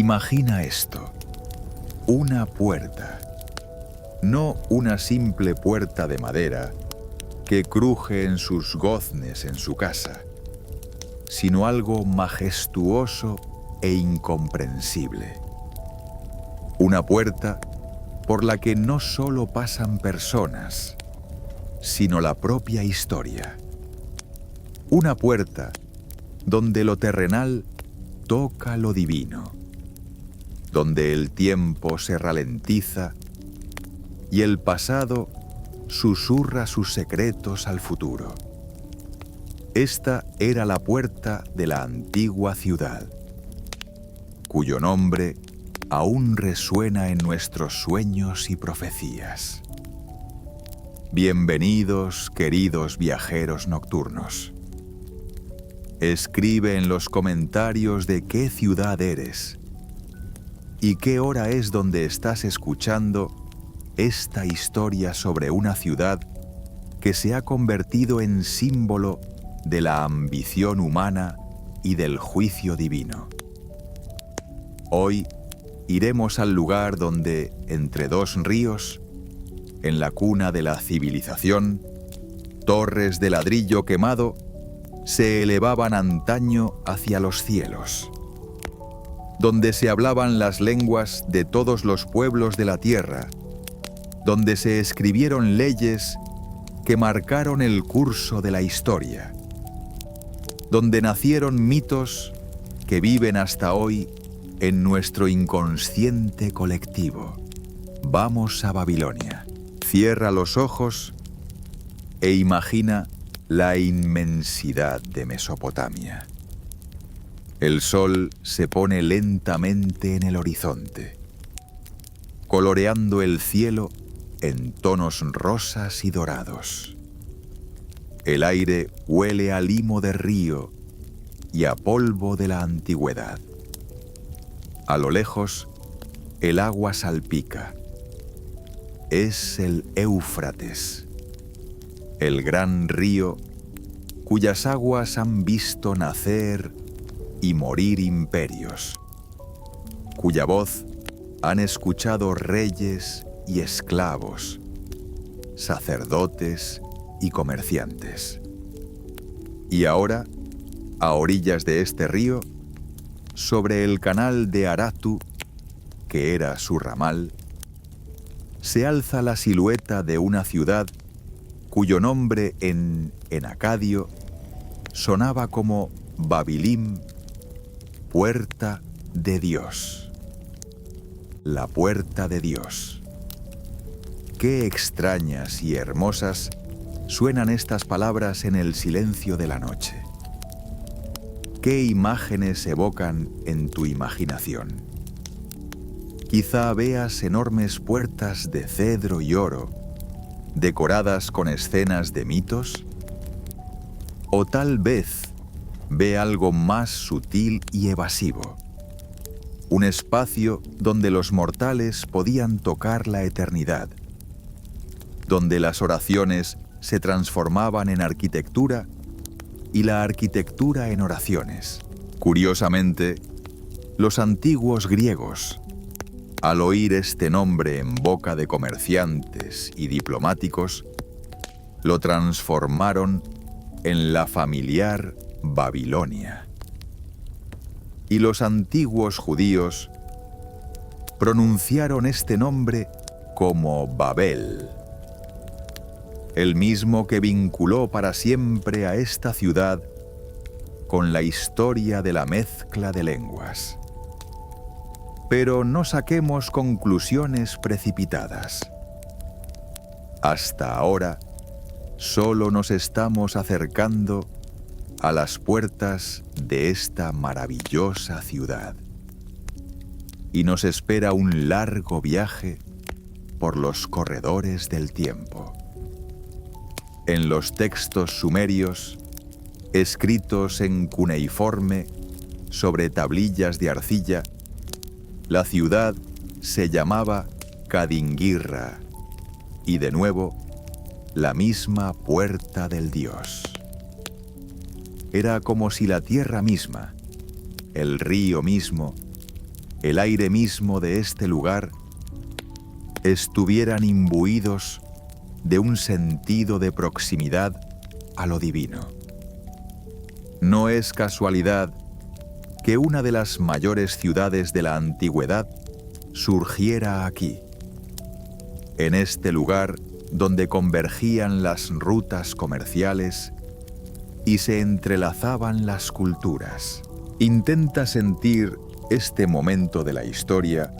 Imagina esto, una puerta, no una simple puerta de madera que cruje en sus goznes en su casa, sino algo majestuoso e incomprensible. Una puerta por la que no solo pasan personas, sino la propia historia. Una puerta donde lo terrenal toca lo divino, donde el tiempo se ralentiza y el pasado susurra sus secretos al futuro. Esta era la puerta de la antigua ciudad, cuyo nombre aún resuena en nuestros sueños y profecías. Bienvenidos, queridos viajeros nocturnos. Escribe en los comentarios de qué ciudad eres y qué hora es donde estás escuchando esta historia sobre una ciudad que se ha convertido en símbolo de la ambición humana y del juicio divino. Hoy iremos al lugar donde, entre dos ríos, en la cuna de la civilización, torres de ladrillo quemado se elevaban antaño hacia los cielos, donde se hablaban las lenguas de todos los pueblos de la tierra, donde se escribieron leyes que marcaron el curso de la historia, donde nacieron mitos que viven hasta hoy en nuestro inconsciente colectivo. Vamos a Babilonia. Cierra los ojos e imagina la inmensidad de Mesopotamia. El sol se pone lentamente en el horizonte, coloreando el cielo en tonos rosas y dorados. El aire huele a limo de río y a polvo de la antigüedad. A lo lejos, el agua salpica. Es el Éufrates, el gran río cuyas aguas han visto nacer y morir imperios, cuya voz han escuchado reyes y esclavos, sacerdotes y comerciantes. Y ahora, a orillas de este río, sobre el canal de Aratu, que era su ramal, se alza la silueta de una ciudad cuyo nombre en acadio sonaba como Babilim, Puerta de Dios. La Puerta de Dios. Qué extrañas y hermosas suenan estas palabras en el silencio de la noche. ¿Qué imágenes evocan en tu imaginación? Quizá veas enormes puertas de cedro y oro, decoradas con escenas de mitos. O tal vez ve algo más sutil y evasivo, un espacio donde los mortales podían tocar la eternidad, donde las oraciones se transformaban en arquitectura y la arquitectura en oraciones. Curiosamente, los antiguos griegos, al oír este nombre en boca de comerciantes y diplomáticos, lo transformaron en la familiar Babilonia. Y los antiguos judíos pronunciaron este nombre como Babel, el mismo que vinculó para siempre a esta ciudad con la historia de la mezcla de lenguas. Pero no saquemos conclusiones precipitadas. Hasta ahora, solo nos estamos acercando a las puertas de esta maravillosa ciudad. Y nos espera un largo viaje por los corredores del tiempo. En los textos sumerios, escritos en cuneiforme sobre tablillas de arcilla, la ciudad se llamaba Kadingirra y de nuevo la misma Puerta del Dios. Era como si la tierra misma, el río mismo, el aire mismo de este lugar estuvieran imbuidos de un sentido de proximidad a lo divino. No es casualidad que una de las mayores ciudades de la antigüedad surgiera aquí, en este lugar donde convergían las rutas comerciales y se entrelazaban las culturas. Intenta sentir este momento de la historia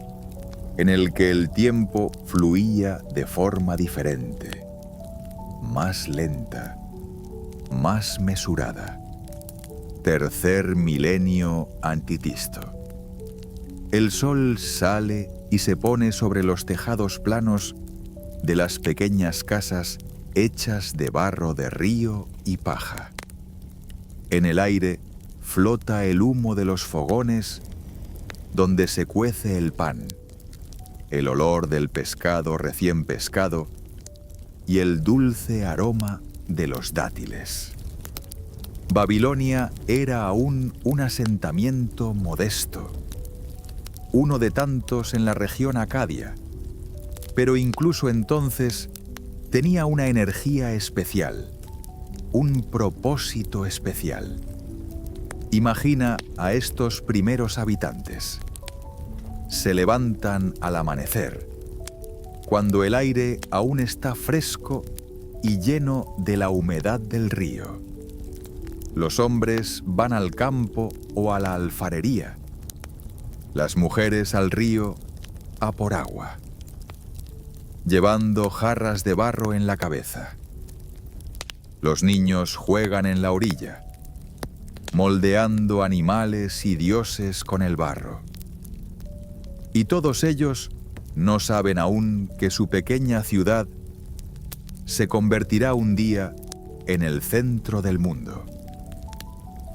en el que el tiempo fluía de forma diferente, más lenta, más mesurada. Tercer milenio Anticristo. El sol sale y se pone sobre los tejados planos de las pequeñas casas hechas de barro de río y paja. En el aire flota el humo de los fogones donde se cuece el pan, el olor del pescado recién pescado y el dulce aroma de los dátiles. Babilonia era aún un asentamiento modesto, uno de tantos en la región Acadia, pero incluso entonces tenía una energía especial, un propósito especial. Imagina a estos primeros habitantes. Se levantan al amanecer, cuando el aire aún está fresco y lleno de la humedad del río. Los hombres van al campo o a la alfarería, las mujeres al río a por agua, llevando jarras de barro en la cabeza. Los niños juegan en la orilla, moldeando animales y dioses con el barro. Y todos ellos no saben aún que su pequeña ciudad se convertirá un día en el centro del mundo,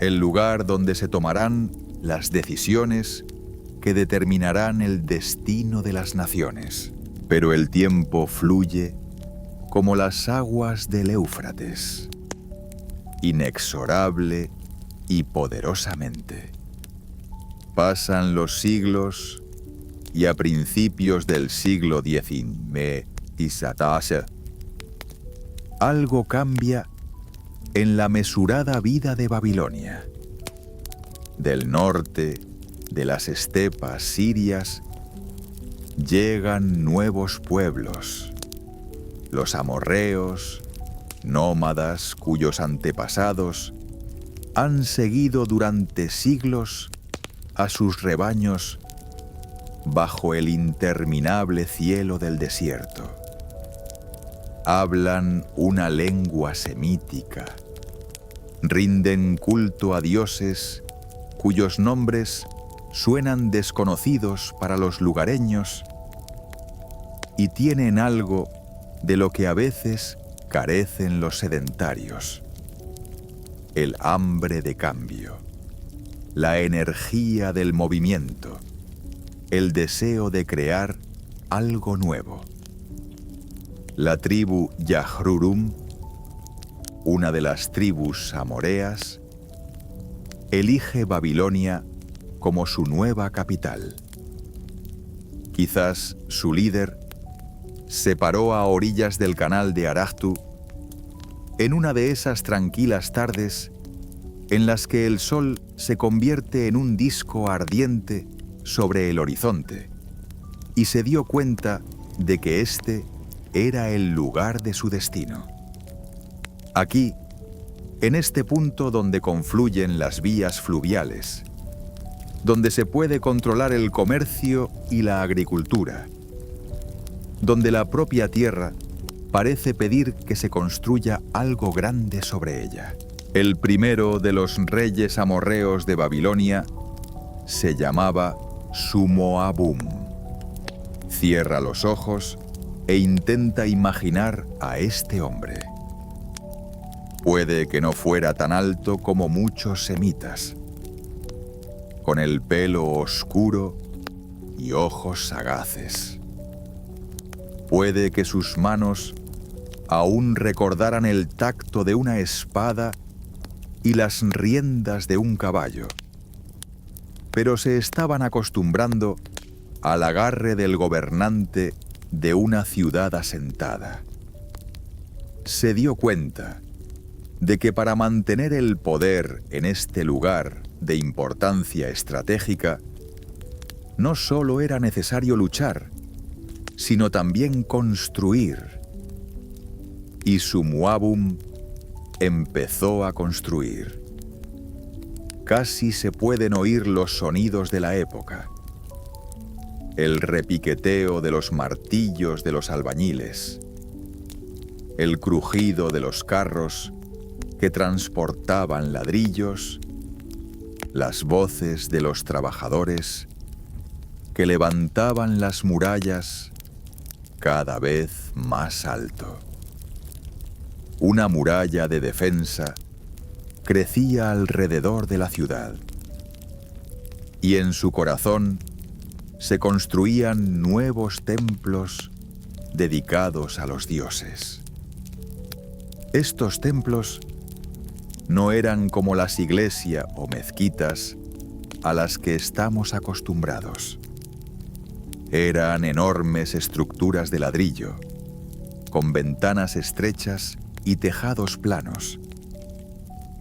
el lugar donde se tomarán las decisiones que determinarán el destino de las naciones. Pero el tiempo fluye como las aguas del Éufrates, inexorable y poderosamente. Pasan los siglos y a principios del siglo XIX, algo cambia en la mesurada vida de Babilonia. Del norte, de las estepas sirias, llegan nuevos pueblos, los amorreos, nómadas cuyos antepasados han seguido durante siglos a sus rebaños bajo el interminable cielo del desierto. Hablan una lengua semítica, rinden culto a dioses cuyos nombres suenan desconocidos para los lugareños y tienen algo de lo que a veces carecen los sedentarios: el hambre de cambio, la energía del movimiento, el deseo de crear algo nuevo. La tribu Yahrurum, una de las tribus amoreas, elige Babilonia como su nueva capital. Quizás su líder se paró a orillas del canal de Arachtu en una de esas tranquilas tardes en las que el sol se convierte en un disco ardiente sobre el horizonte, y se dio cuenta de que este era el lugar de su destino. Aquí, en este punto donde confluyen las vías fluviales, donde se puede controlar el comercio y la agricultura, donde la propia tierra parece pedir que se construya algo grande sobre ella. El primero de los reyes amorreos de Babilonia se llamaba Sumoabum. Cierra los ojos e intenta imaginar a este hombre. Puede que no fuera tan alto como muchos semitas, con el pelo oscuro y ojos sagaces. Puede que sus manos aún recordaran el tacto de una espada y las riendas de un caballo. pero se estaban acostumbrando al agarre del gobernante de una ciudad asentada. Se dio cuenta de que para mantener el poder en este lugar de importancia estratégica, no solo era necesario luchar, sino también construir. Y Sumuabum empezó a construir. Casi se pueden oír los sonidos de la época. El repiqueteo de los martillos de los albañiles, el crujido de los carros que transportaban ladrillos, las voces de los trabajadores que levantaban las murallas cada vez más alto. Una muralla de defensa crecía alrededor de la ciudad, y en su corazón se construían nuevos templos dedicados a los dioses. Estos templos no eran como las iglesias o mezquitas a las que estamos acostumbrados. Eran enormes estructuras de ladrillo, con ventanas estrechas y tejados planos,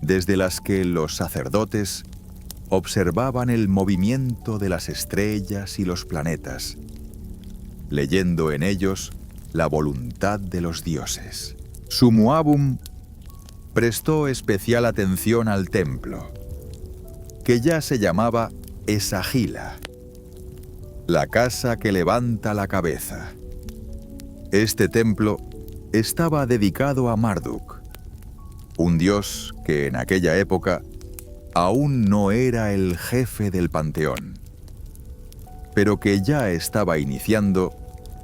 desde las que los sacerdotes observaban el movimiento de las estrellas y los planetas, leyendo en ellos la voluntad de los dioses. Sumuabum prestó especial atención al templo, que ya se llamaba Esagila, la casa que levanta la cabeza. Este templo estaba dedicado a Marduk, un dios que en aquella época aún no era el jefe del panteón, pero que ya estaba iniciando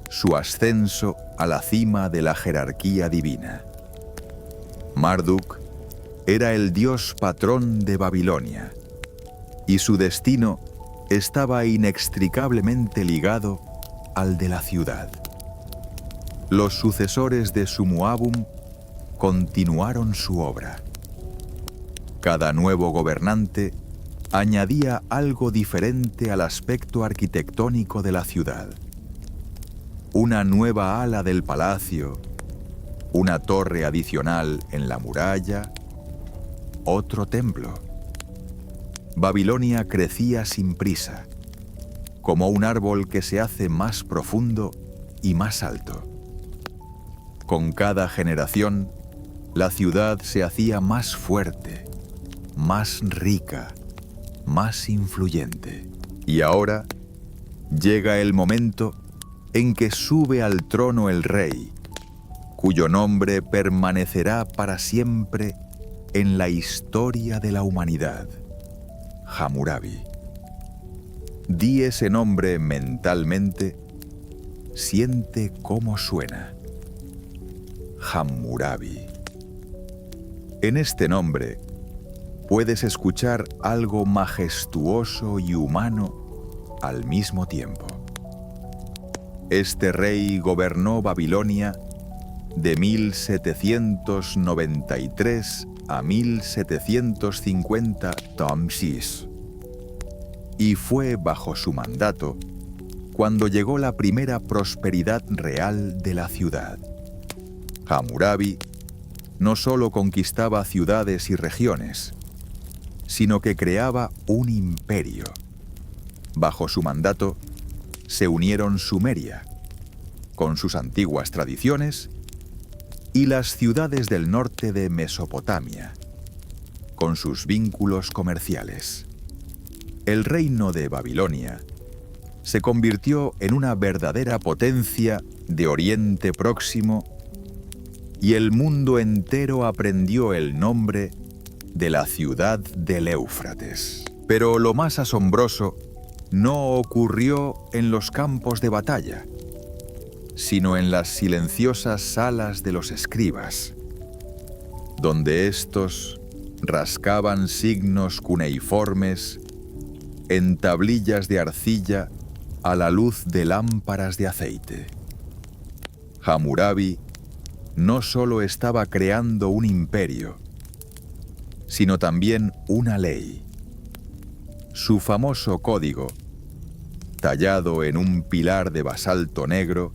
su ascenso a la cima de la jerarquía divina. Marduk era el dios patrón de Babilonia, y su destino estaba inextricablemente ligado al de la ciudad. Los sucesores de Sumuabum continuaron su obra. Cada nuevo gobernante añadía algo diferente al aspecto arquitectónico de la ciudad. Una nueva ala del palacio, una torre adicional en la muralla, otro templo. Babilonia crecía sin prisa, como un árbol que se hace más profundo y más alto. Con cada generación, la ciudad se hacía más fuerte, más rica, más influyente. Y ahora llega el momento en que sube al trono el rey, cuyo nombre permanecerá para siempre en la historia de la humanidad: Hammurabi. Di ese nombre mentalmente, siente cómo suena. Hammurabi. En este nombre puedes escuchar algo majestuoso y humano al mismo tiempo. Este rey gobernó Babilonia de 1793 a 1750 Tamsis, y fue bajo su mandato cuando llegó la primera prosperidad real de la ciudad. Hammurabi no solo conquistaba ciudades y regiones, sino que creaba un imperio. Bajo su mandato se unieron Sumeria, con sus antiguas tradiciones, y las ciudades del norte de Mesopotamia, con sus vínculos comerciales. El reino de Babilonia se convirtió en una verdadera potencia de Oriente Próximo, y el mundo entero aprendió el nombre de la ciudad del Éufrates. Pero lo más asombroso no ocurrió en los campos de batalla, sino en las silenciosas salas de los escribas, donde éstos rascaban signos cuneiformes en tablillas de arcilla a la luz de lámparas de aceite. Hammurabi no solo estaba creando un imperio, sino también una ley. Su famoso código, tallado en un pilar de basalto negro,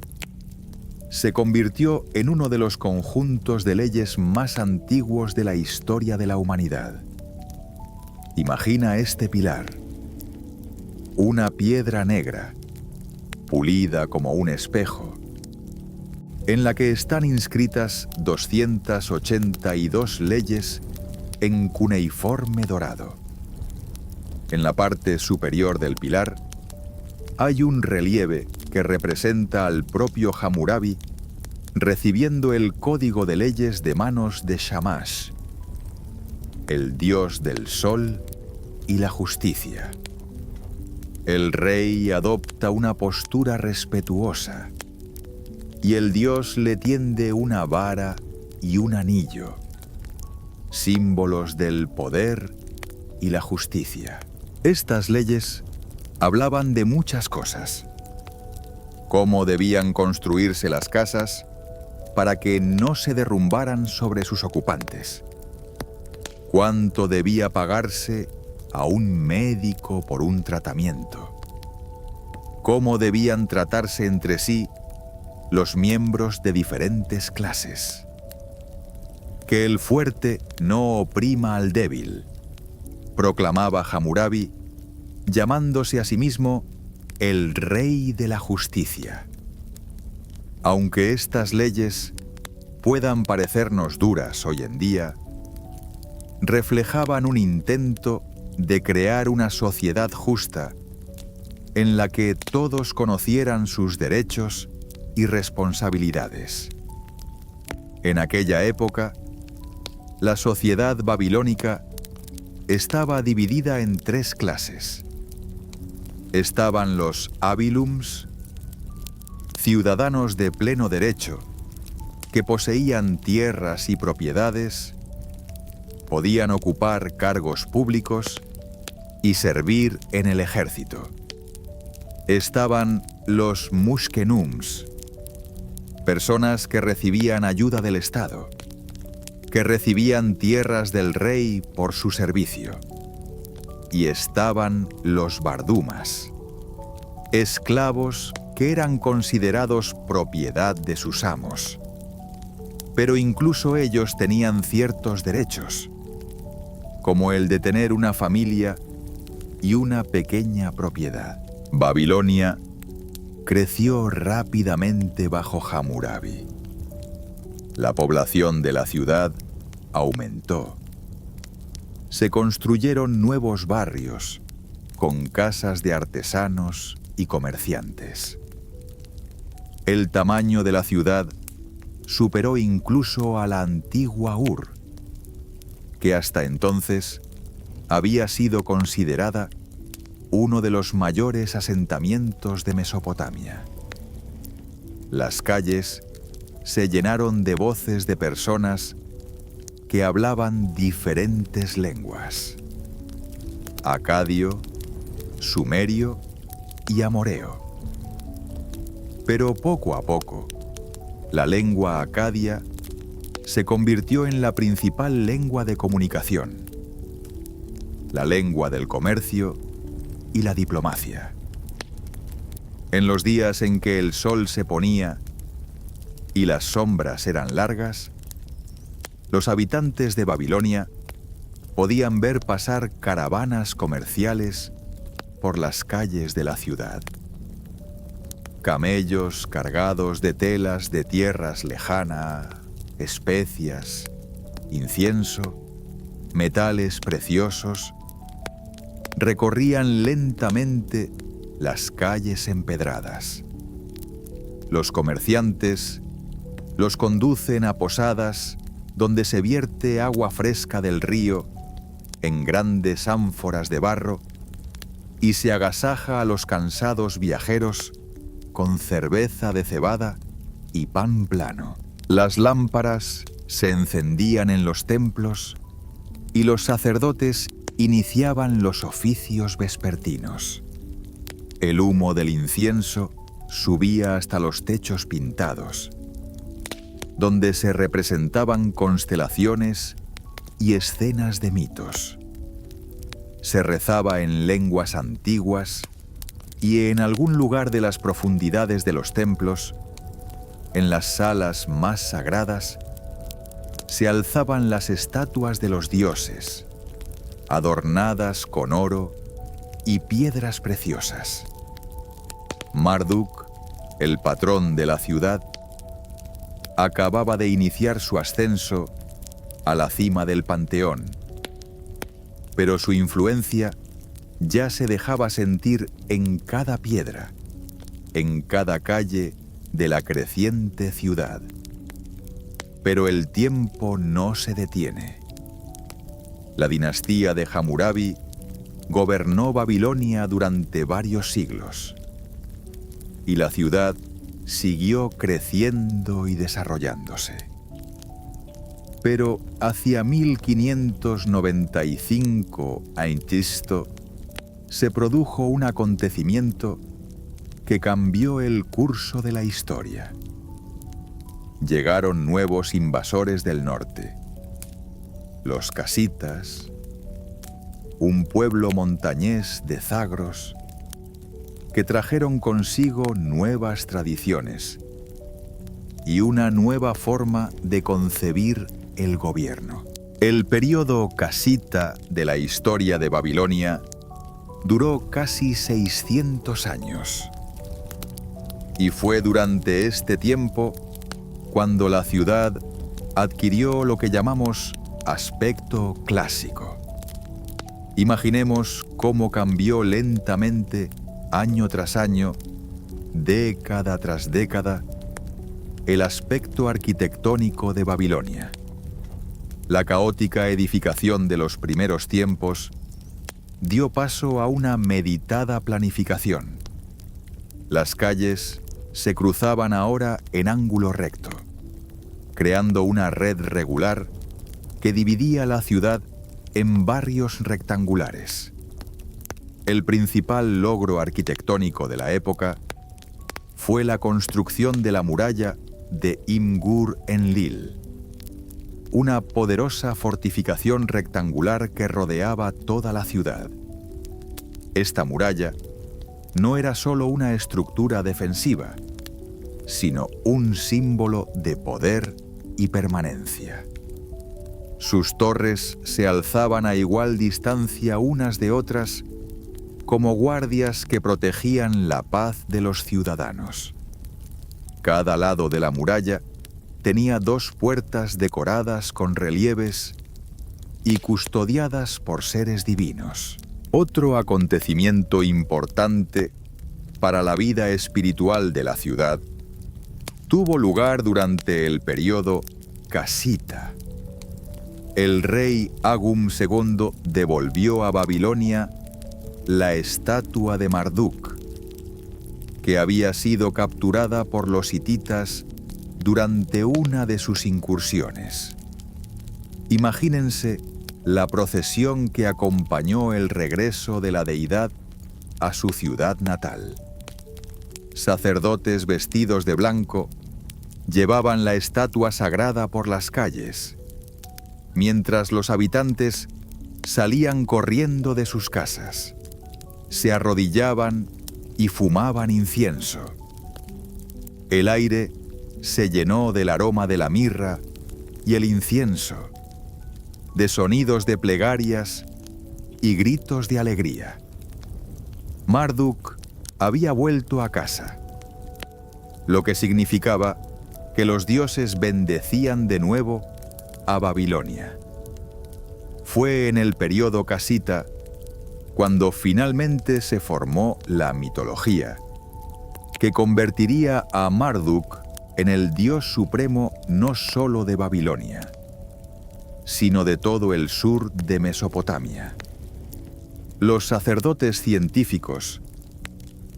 se convirtió en uno de los conjuntos de leyes más antiguos de la historia de la humanidad. Imagina este pilar, una piedra negra, pulida como un espejo, en la que están inscritas 282 leyes en cuneiforme dorado. En la parte superior del pilar hay un relieve que representa al propio Hammurabi recibiendo el código de leyes de manos de Shamash, el dios del sol y la justicia. El rey adopta una postura respetuosa y el dios le tiende una vara y un anillo, símbolos del poder y la justicia. Estas leyes hablaban de muchas cosas. Cómo debían construirse las casas para que no se derrumbaran sobre sus ocupantes. Cuánto debía pagarse a un médico por un tratamiento. Cómo debían tratarse entre sí los miembros de diferentes clases. Que el fuerte no oprima al débil, proclamaba Hammurabi, llamándose a sí mismo el rey de la justicia. Aunque estas leyes puedan parecernos duras hoy en día, reflejaban un intento de crear una sociedad justa en la que todos conocieran sus derechos y responsabilidades. En aquella época, la sociedad babilónica estaba dividida en 3 clases. Estaban los Abilums, ciudadanos de pleno derecho, que poseían tierras y propiedades, podían ocupar cargos públicos y servir en el ejército. Estaban los Mushkenums, personas que recibían ayuda del Estado, que recibían tierras del rey por su servicio. Y estaban los Bardumas, esclavos que eran considerados propiedad de sus amos. Pero incluso ellos tenían ciertos derechos, como el de tener una familia y una pequeña propiedad. Babilonia creció rápidamente bajo Hammurabi. La población de la ciudad aumentó. Se construyeron nuevos barrios con casas de artesanos y comerciantes. El tamaño de la ciudad superó incluso a la antigua Ur, que hasta entonces había sido considerada uno de los mayores asentamientos de Mesopotamia. Las calles se llenaron de voces de personas que hablaban diferentes lenguas: acadio, sumerio y amoreo. Pero poco a poco, la lengua acadia se convirtió en la principal lengua de comunicación, la lengua del comercio y la diplomacia. En los días en que el sol se ponía y las sombras eran largas, los habitantes de Babilonia podían ver pasar caravanas comerciales por las calles de la ciudad. Camellos cargados de telas de tierras lejanas, especias, incienso, metales preciosos, recorrían lentamente las calles empedradas. Los comerciantes los conducen a posadas donde se vierte agua fresca del río en grandes ánforas de barro y se agasaja a los cansados viajeros con cerveza de cebada y pan plano. Las lámparas se encendían en los templos y los sacerdotes iniciaban los oficios vespertinos. El humo del incienso subía hasta los techos pintados, donde se representaban constelaciones y escenas de mitos. Se rezaba en lenguas antiguas y en algún lugar de las profundidades de los templos, en las salas más sagradas, se alzaban las estatuas de los dioses, adornadas con oro y piedras preciosas. Marduk, el patrón de la ciudad, acababa de iniciar su ascenso a la cima del panteón, pero su influencia ya se dejaba sentir en cada piedra, en cada calle de la creciente ciudad. Pero el tiempo no se detiene. La dinastía de Hammurabi gobernó Babilonia durante varios siglos, y la ciudad siguió creciendo y desarrollándose. Pero hacia 1595 a.C. se produjo un acontecimiento que cambió el curso de la historia. Llegaron nuevos invasores del norte, los casitas, un pueblo montañés de Zagros, que trajeron consigo nuevas tradiciones y una nueva forma de concebir el gobierno. El período casita de la historia de Babilonia duró casi 600 años. Y fue durante este tiempo cuando la ciudad adquirió lo que llamamos aspecto clásico. Imaginemos cómo cambió lentamente, año tras año, década tras década, el aspecto arquitectónico de Babilonia. La caótica edificación de los primeros tiempos dio paso a una meditada planificación. Las calles se cruzaban ahora en ángulo recto, creando una red regular que dividía la ciudad en barrios rectangulares. El principal logro arquitectónico de la época fue la construcción de la muralla de Imgur-Enlil, una poderosa fortificación rectangular que rodeaba toda la ciudad. Esta muralla no era solo una estructura defensiva, sino un símbolo de poder y permanencia. Sus torres se alzaban a igual distancia unas de otras como guardias que protegían la paz de los ciudadanos. Cada lado de la muralla tenía 2 puertas decoradas con relieves y custodiadas por seres divinos. Otro acontecimiento importante para la vida espiritual de la ciudad tuvo lugar durante el período casita. El rey Agum II devolvió a Babilonia la estatua de Marduk, que había sido capturada por los hititas durante una de sus incursiones. Imagínense la procesión que acompañó el regreso de la deidad a su ciudad natal. Sacerdotes vestidos de blanco llevaban la estatua sagrada por las calles, mientras los habitantes salían corriendo de sus casas, se arrodillaban y fumaban incienso. El aire se llenó del aroma de la mirra y el incienso, de sonidos de plegarias y gritos de alegría. Marduk había vuelto a casa, lo que significaba que los dioses bendecían de nuevo a Babilonia. Fue en el período casita cuando finalmente se formó la mitología, que convertiría a Marduk en el dios supremo no solo de Babilonia, sino de todo el sur de Mesopotamia. Los sacerdotes científicos,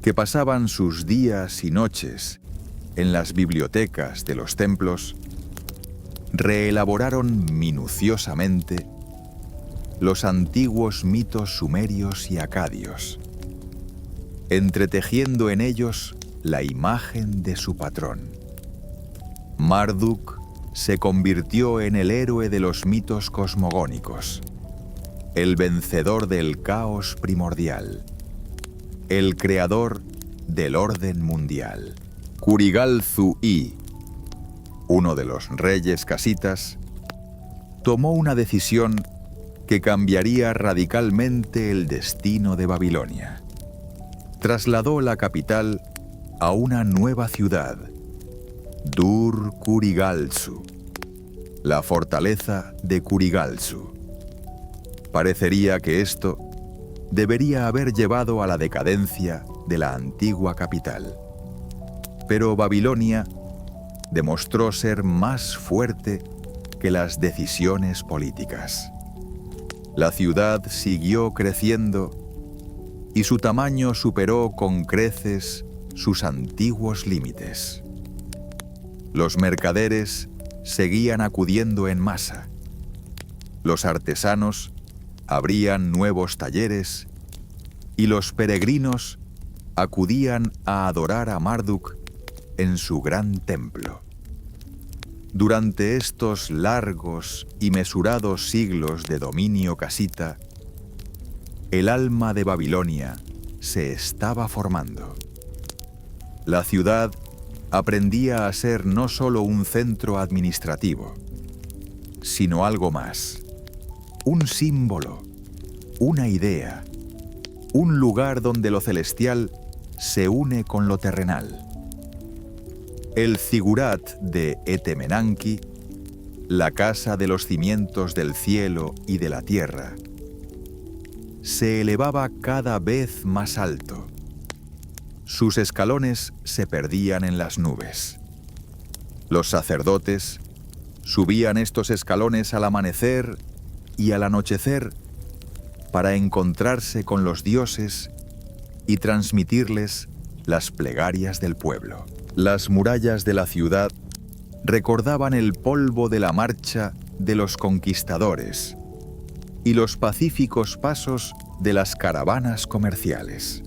que pasaban sus días y noches en las bibliotecas de los templos, reelaboraron minuciosamente los antiguos mitos sumerios y acadios, entretejiendo en ellos la imagen de su patrón. Marduk se convirtió en el héroe de los mitos cosmogónicos, el vencedor del caos primordial, el creador del orden mundial. Kurigalzu-I, uno de los reyes casitas, tomó una decisión que cambiaría radicalmente el destino de Babilonia. Trasladó la capital a una nueva ciudad, Dur-Kurigalzu, la fortaleza de Kurigalzu. Parecería que esto debería haber llevado a la decadencia de la antigua capital. Pero Babilonia demostró ser más fuerte que las decisiones políticas. La ciudad siguió creciendo y su tamaño superó con creces sus antiguos límites. Los mercaderes seguían acudiendo en masa. Los artesanos abrían nuevos talleres y los peregrinos acudían a adorar a Marduk en su gran templo. Durante estos largos y mesurados siglos de dominio casita, el alma de Babilonia se estaba formando. La ciudad aprendía a ser no solo un centro administrativo, sino algo más, un símbolo, una idea, un lugar donde lo celestial se une con lo terrenal. El zigurat de Etemenanki, la casa de los cimientos del cielo y de la tierra, se elevaba cada vez más alto. Sus escalones se perdían en las nubes. Los sacerdotes subían estos escalones al amanecer y al anochecer para encontrarse con los dioses y transmitirles las plegarias del pueblo. Las murallas de la ciudad recordaban el polvo de la marcha de los conquistadores y los pacíficos pasos de las caravanas comerciales.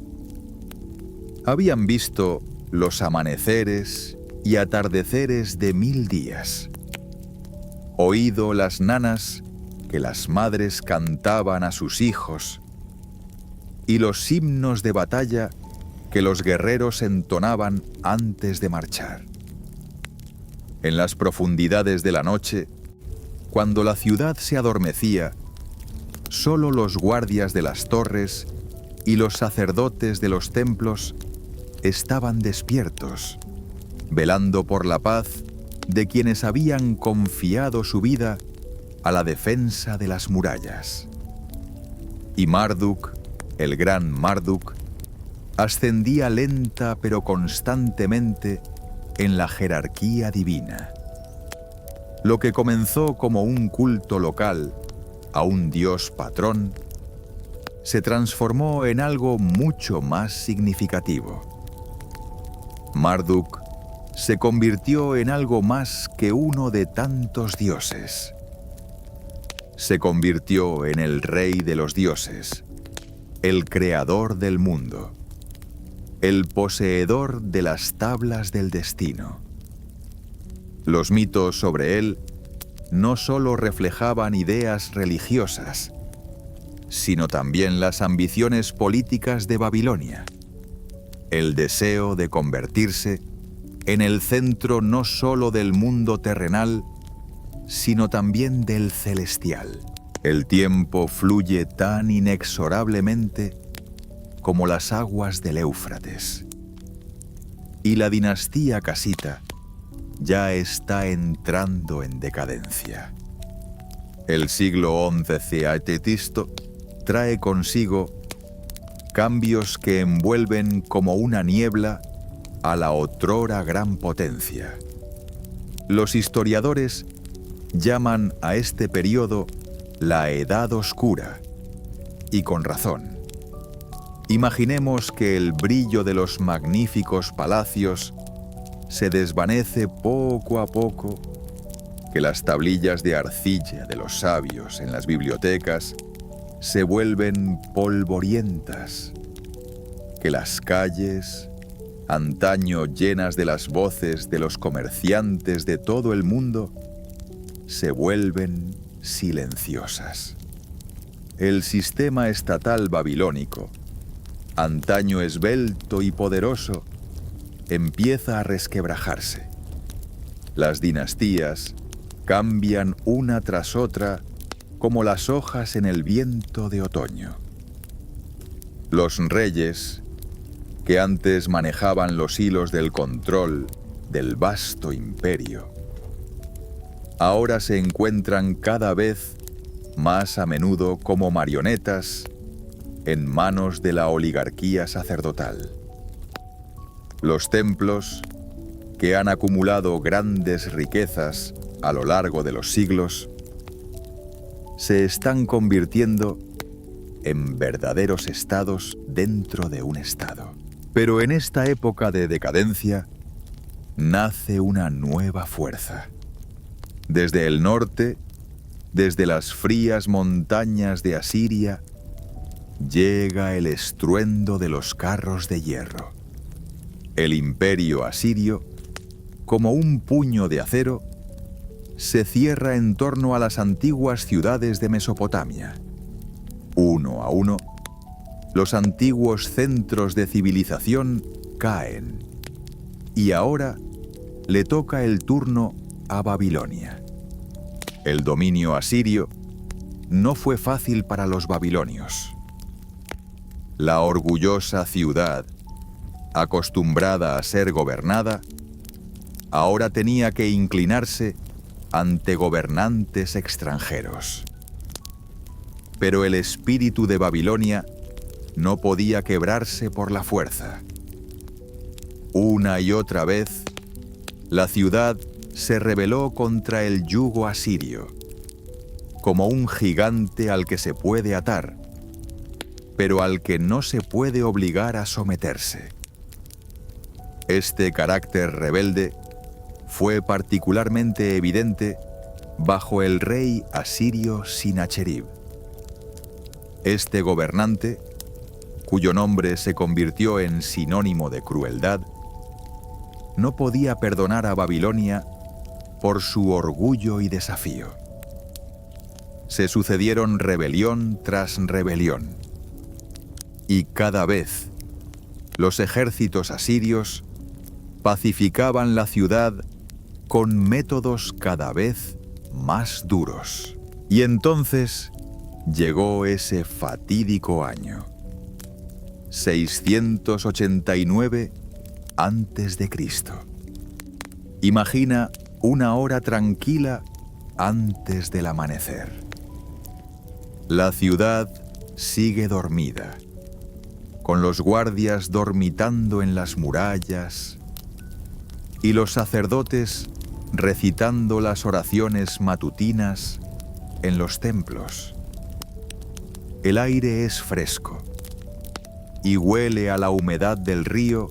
Habían visto los amaneceres y atardeceres de 1000 días, oído las nanas que las madres cantaban a sus hijos y los himnos de batalla que los guerreros entonaban antes de marchar. En las profundidades de la noche, cuando la ciudad se adormecía, solo los guardias de las torres y los sacerdotes de los templos estaban despiertos, velando por la paz de quienes habían confiado su vida a la defensa de las murallas. Y Marduk, el gran Marduk, ascendía lenta pero constantemente en la jerarquía divina. Lo que comenzó como un culto local a un dios patrón se transformó en algo mucho más significativo. Marduk se convirtió en algo más que uno de tantos dioses. Se convirtió en el rey de los dioses, el creador del mundo, el poseedor de las tablas del destino. Los mitos sobre él no solo reflejaban ideas religiosas, sino también las ambiciones políticas de Babilonia, el deseo de convertirse en el centro no solo del mundo terrenal, sino también del celestial. El tiempo fluye tan inexorablemente como las aguas del Éufrates. Y la dinastía casita ya está entrando en decadencia. El siglo XI a.C. trae consigo cambios que envuelven como una niebla a la otrora gran potencia. Los historiadores llaman a este periodo la Edad Oscura, y con razón. Imaginemos que el brillo de los magníficos palacios se desvanece poco a poco, que las tablillas de arcilla de los sabios en las bibliotecas se vuelven polvorientas, que las calles, antaño llenas de las voces de los comerciantes de todo el mundo, se vuelven silenciosas. El sistema estatal babilónico, antaño esbelto y poderoso, empieza a resquebrajarse. Las dinastías cambian una tras otra como las hojas en el viento de otoño. Los reyes, que antes manejaban los hilos del control del vasto imperio, ahora se encuentran cada vez más a menudo como marionetas en manos de la oligarquía sacerdotal. Los templos, que han acumulado grandes riquezas a lo largo de los siglos, se están convirtiendo en verdaderos estados dentro de un estado. Pero en esta época de decadencia nace una nueva fuerza. Desde el norte, desde las frías montañas de Asiria, llega el estruendo de los carros de hierro. El imperio asirio, como un puño de acero, se cierra en torno a las antiguas ciudades de Mesopotamia. Uno a uno, los antiguos centros de civilización caen, y ahora le toca el turno a Babilonia. El dominio asirio no fue fácil para los babilonios. La orgullosa ciudad, acostumbrada a ser gobernada, ahora tenía que inclinarse ante gobernantes extranjeros. Pero el espíritu de Babilonia no podía quebrarse por la fuerza. Una y otra vez, la ciudad se rebeló contra el yugo asirio, como un gigante al que se puede atar, pero al que no se puede obligar a someterse. Este carácter rebelde fue particularmente evidente bajo el rey asirio Sinacherib. Este gobernante, cuyo nombre se convirtió en sinónimo de crueldad, no podía perdonar a Babilonia por su orgullo y desafío. Se sucedieron rebelión tras rebelión, y cada vez los ejércitos asirios pacificaban la ciudad con métodos cada vez más duros. Y entonces llegó ese fatídico año, 689 a.C. Imagina una hora tranquila antes del amanecer. La ciudad sigue dormida, con los guardias dormitando en las murallas y los sacerdotes recitando las oraciones matutinas en los templos. El aire es fresco y huele a la humedad del río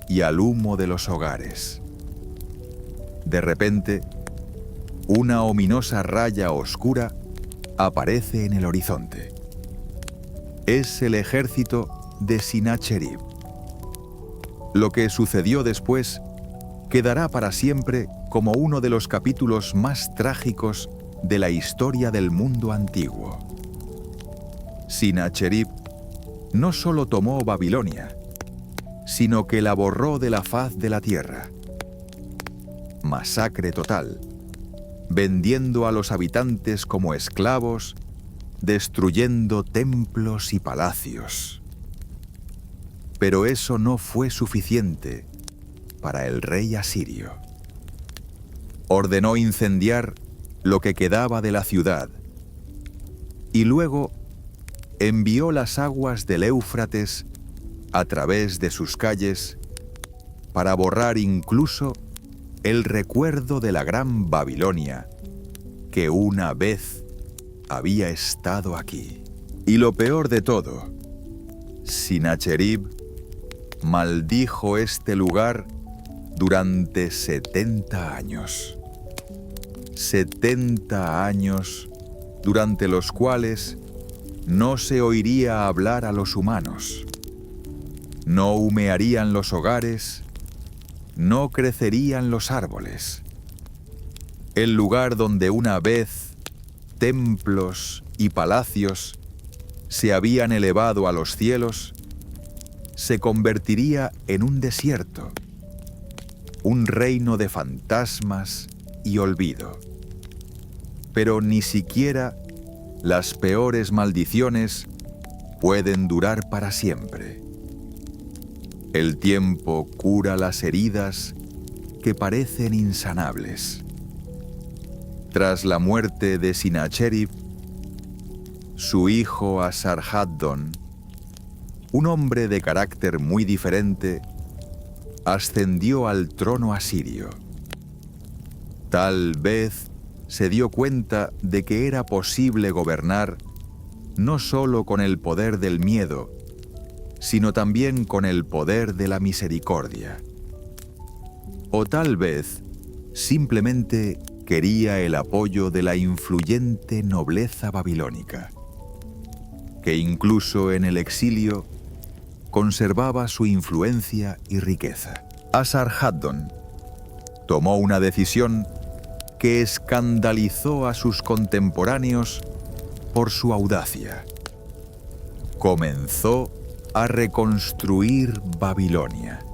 y al humo de los hogares. De repente, una ominosa raya oscura aparece en el horizonte. Es el ejército de Sinacherib. Lo que sucedió después quedará para siempre como uno de los capítulos más trágicos de la historia del mundo antiguo. Sinacherib no solo tomó Babilonia, sino que la borró de la faz de la tierra. Masacre total, vendiendo a los habitantes como esclavos, destruyendo templos y palacios. Pero eso no fue suficiente para el rey asirio. Ordenó incendiar lo que quedaba de la ciudad y luego envió las aguas del Éufrates a través de sus calles para borrar incluso el recuerdo de la gran Babilonia que una vez había estado aquí. Y lo peor de todo, Sinacherib maldijo este lugar durante 70 años. 70 años durante los cuales no se oiría hablar a los humanos, no humearían los hogares, no crecerían los árboles. El lugar donde una vez templos y palacios se habían elevado a los cielos, se convertiría en un desierto, un reino de fantasmas y olvido. Pero ni siquiera las peores maldiciones pueden durar para siempre. El tiempo cura las heridas que parecen insanables. Tras la muerte de Sinacherib, su hijo Asarhaddon, un hombre de carácter muy diferente, ascendió al trono asirio. Tal vez se dio cuenta de que era posible gobernar no solo con el poder del miedo, sino también con el poder de la misericordia. O tal vez simplemente quería el apoyo de la influyente nobleza babilónica, que incluso en el exilio conservaba su influencia y riqueza. Asarhaddon tomó una decisión que escandalizó a sus contemporáneos por su audacia. Comenzó a reconstruir Babilonia.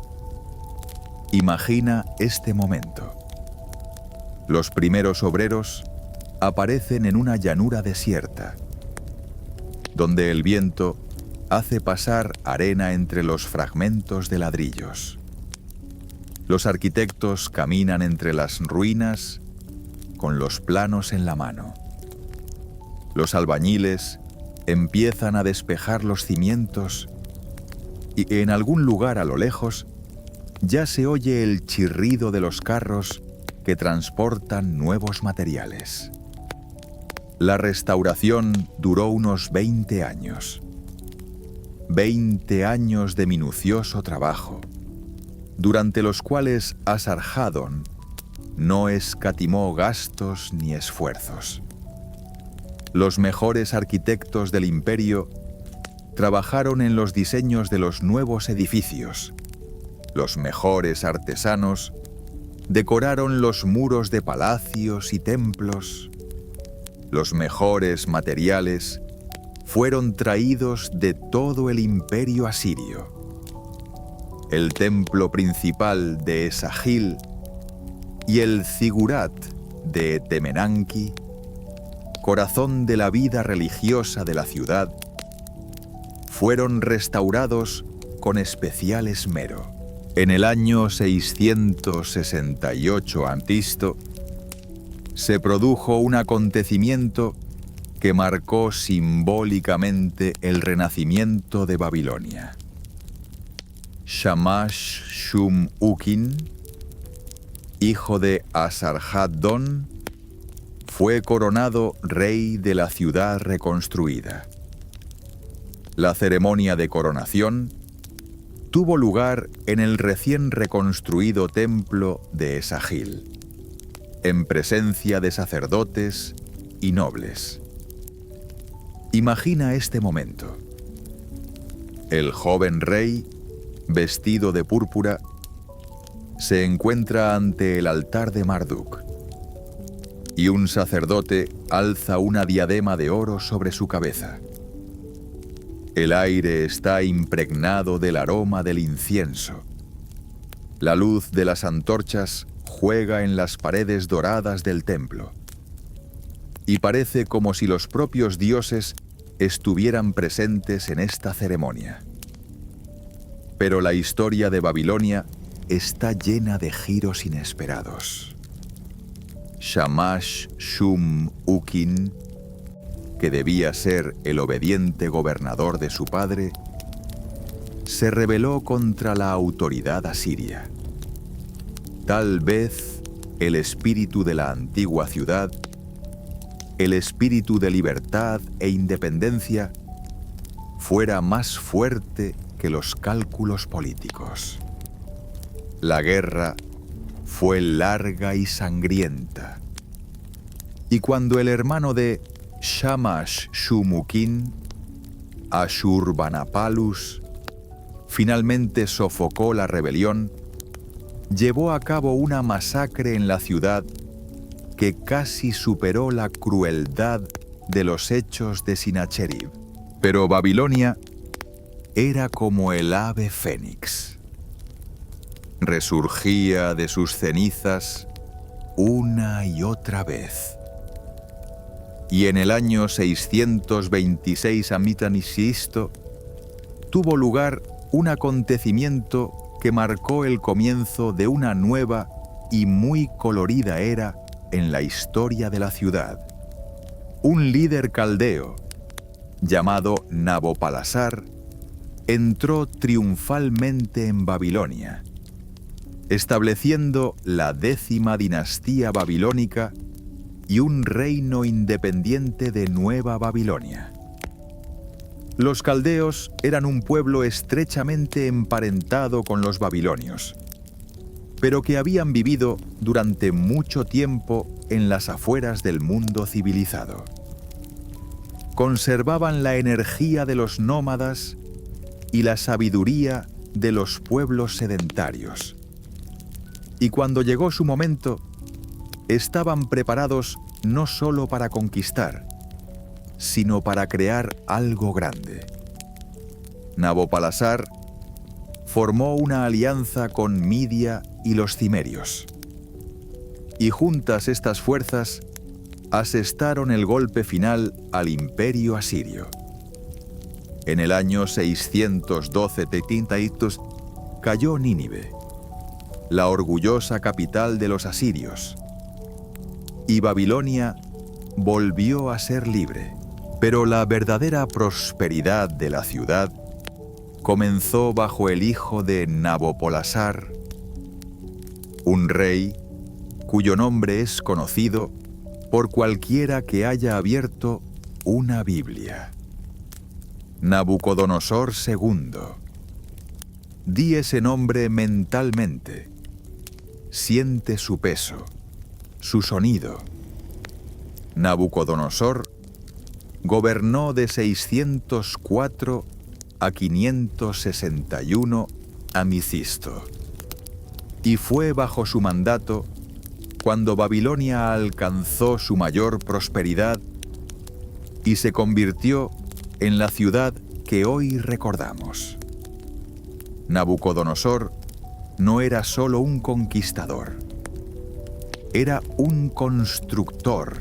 Imagina este momento. Los primeros obreros aparecen en una llanura desierta, donde el viento hace pasar arena entre los fragmentos de ladrillos. Los arquitectos caminan entre las ruinas con los planos en la mano. Los albañiles empiezan a despejar los cimientos y en algún lugar a lo lejos ya se oye el chirrido de los carros que transportan nuevos materiales. La restauración duró unos 20 años. 20 años de minucioso trabajo, durante los cuales Asarhaddon no escatimó gastos ni esfuerzos. Los mejores arquitectos del imperio trabajaron en los diseños de los nuevos edificios. Los mejores artesanos decoraron los muros de palacios y templos. Los mejores materiales fueron traídos de todo el imperio asirio. El templo principal de Esagil y el zigurat de Temenanki, corazón de la vida religiosa de la ciudad, fueron restaurados con especial esmero. En el año 668 a.C., se produjo un acontecimiento que marcó simbólicamente el renacimiento de Babilonia. Shamash-shum-ukin, hijo de Asarhaddon, fue coronado rey de la ciudad reconstruida. La ceremonia de coronación tuvo lugar en el recién reconstruido templo de Esagil, en presencia de sacerdotes y nobles. Imagina este momento. El joven rey, vestido de púrpura, se encuentra ante el altar de Marduk, y un sacerdote alza una diadema de oro sobre su cabeza. El aire está impregnado del aroma del incienso. La luz de las antorchas juega en las paredes doradas del templo, y parece como si los propios dioses estuvieran presentes en esta ceremonia. Pero la historia de Babilonia está llena de giros inesperados. Shamash-shum-ukin, que debía ser el obediente gobernador de su padre, se rebeló contra la autoridad asiria. Tal vez el espíritu de la antigua ciudad, el espíritu de libertad e independencia, fuera más fuerte que los cálculos políticos. La guerra fue larga y sangrienta, y cuando el hermano de Shamash-shum-ukin, Ashurbanipalus, finalmente sofocó la rebelión, llevó a cabo una masacre en la ciudad que casi superó la crueldad de los hechos de Sinacherib. Pero Babilonia era como el ave fénix. Resurgía de sus cenizas una y otra vez. Y en el año 626 a.C. tuvo lugar un acontecimiento que marcó el comienzo de una nueva y muy colorida era en la historia de la ciudad. Un líder caldeo, llamado Nabopolassar, entró triunfalmente en Babilonia, estableciendo la 10ª dinastía babilónica y un reino independiente de Nueva Babilonia. Los caldeos eran un pueblo estrechamente emparentado con los babilonios, pero que habían vivido durante mucho tiempo en las afueras del mundo civilizado. Conservaban la energía de los nómadas y la sabiduría de los pueblos sedentarios. Y cuando llegó su momento, estaban preparados no solo para conquistar, sino para crear algo grande. Nabopolassar formó una alianza con Midia y los cimerios. Y juntas estas fuerzas asestaron el golpe final al imperio asirio. En el año 612 cayó Nínive, la orgullosa capital de los asirios, y Babilonia volvió a ser libre. Pero la verdadera prosperidad de la ciudad comenzó bajo el hijo de Nabopolassar, un rey cuyo nombre es conocido por cualquiera que haya abierto una Biblia. Nabucodonosor II. Di ese nombre mentalmente. Siente su peso, su sonido. Nabucodonosor gobernó de 604 a 561 a.C. y fue bajo su mandato cuando Babilonia alcanzó su mayor prosperidad y se convirtió en la ciudad que hoy recordamos. Nabucodonosor no era solo un conquistador, era un constructor,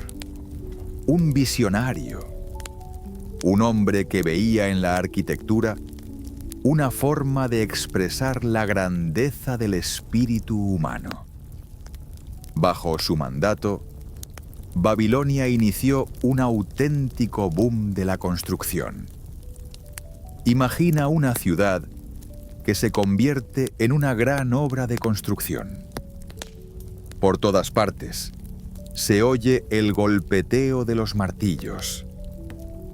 un visionario, un hombre que veía en la arquitectura una forma de expresar la grandeza del espíritu humano. Bajo su mandato, Babilonia inició un auténtico boom de la construcción. Imagina una ciudad que se convierte en una gran obra de construcción. Por todas partes se oye el golpeteo de los martillos,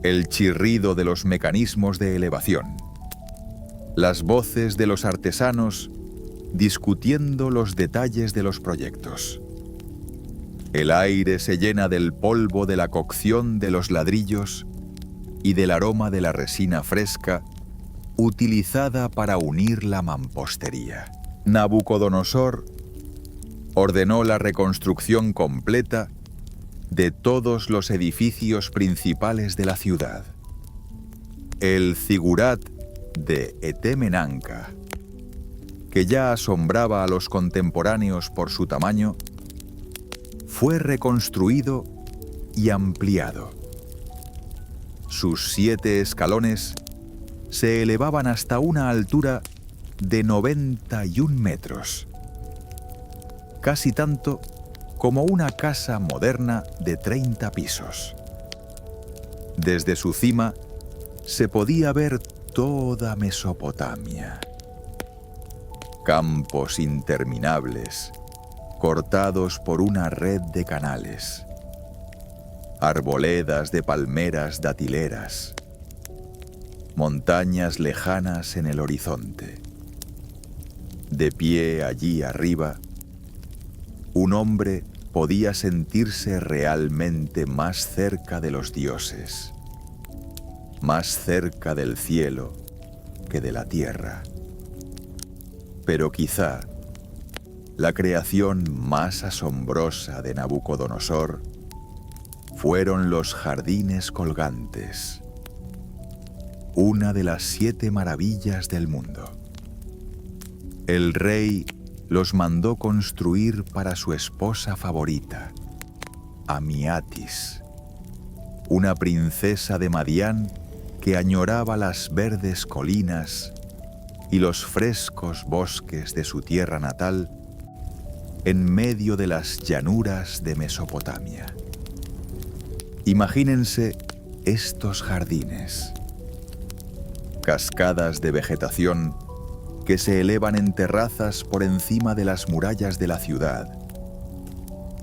el chirrido de los mecanismos de elevación, las voces de los artesanos discutiendo los detalles de los proyectos. El aire se llena del polvo de la cocción de los ladrillos y del aroma de la resina fresca utilizada para unir la mampostería. Nabucodonosor ordenó la reconstrucción completa de todos los edificios principales de la ciudad. El zigurat de Etemenanca, que ya asombraba a los contemporáneos por su tamaño, fue reconstruido y ampliado. Sus 7 escalones se elevaban hasta una altura de 91 metros, casi tanto como una casa moderna de 30 pisos. Desde su cima se podía ver toda Mesopotamia. Campos interminables, cortados por una red de canales. Arboledas de palmeras datileras. Montañas lejanas en el horizonte. De pie allí arriba, un hombre podía sentirse realmente más cerca de los dioses, más cerca del cielo que de la tierra. Pero quizá la creación más asombrosa de Nabucodonosor fueron los jardines colgantes. una de las 7 maravillas del mundo. El rey los mandó construir para su esposa favorita, Amiatis, una princesa de Madián que añoraba las verdes colinas y los frescos bosques de su tierra natal en medio de las llanuras de Mesopotamia. Imagínense estos jardines, cascadas de vegetación que se elevan en terrazas por encima de las murallas de la ciudad,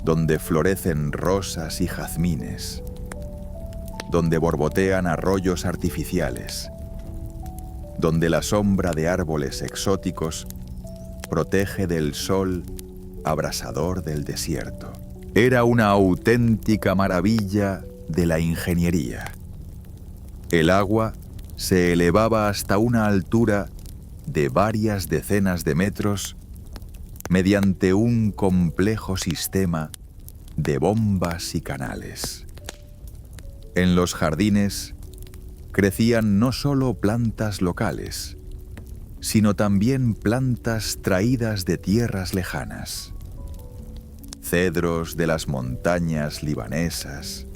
donde florecen rosas y jazmines, donde borbotean arroyos artificiales, donde la sombra de árboles exóticos protege del sol abrasador del desierto. Era una auténtica maravilla de la ingeniería. El agua se elevaba hasta una altura de varias decenas de metros mediante un complejo sistema de bombas y canales. En los jardines crecían no solo plantas locales, sino también plantas traídas de tierras lejanas. Cedros de las montañas libanesas,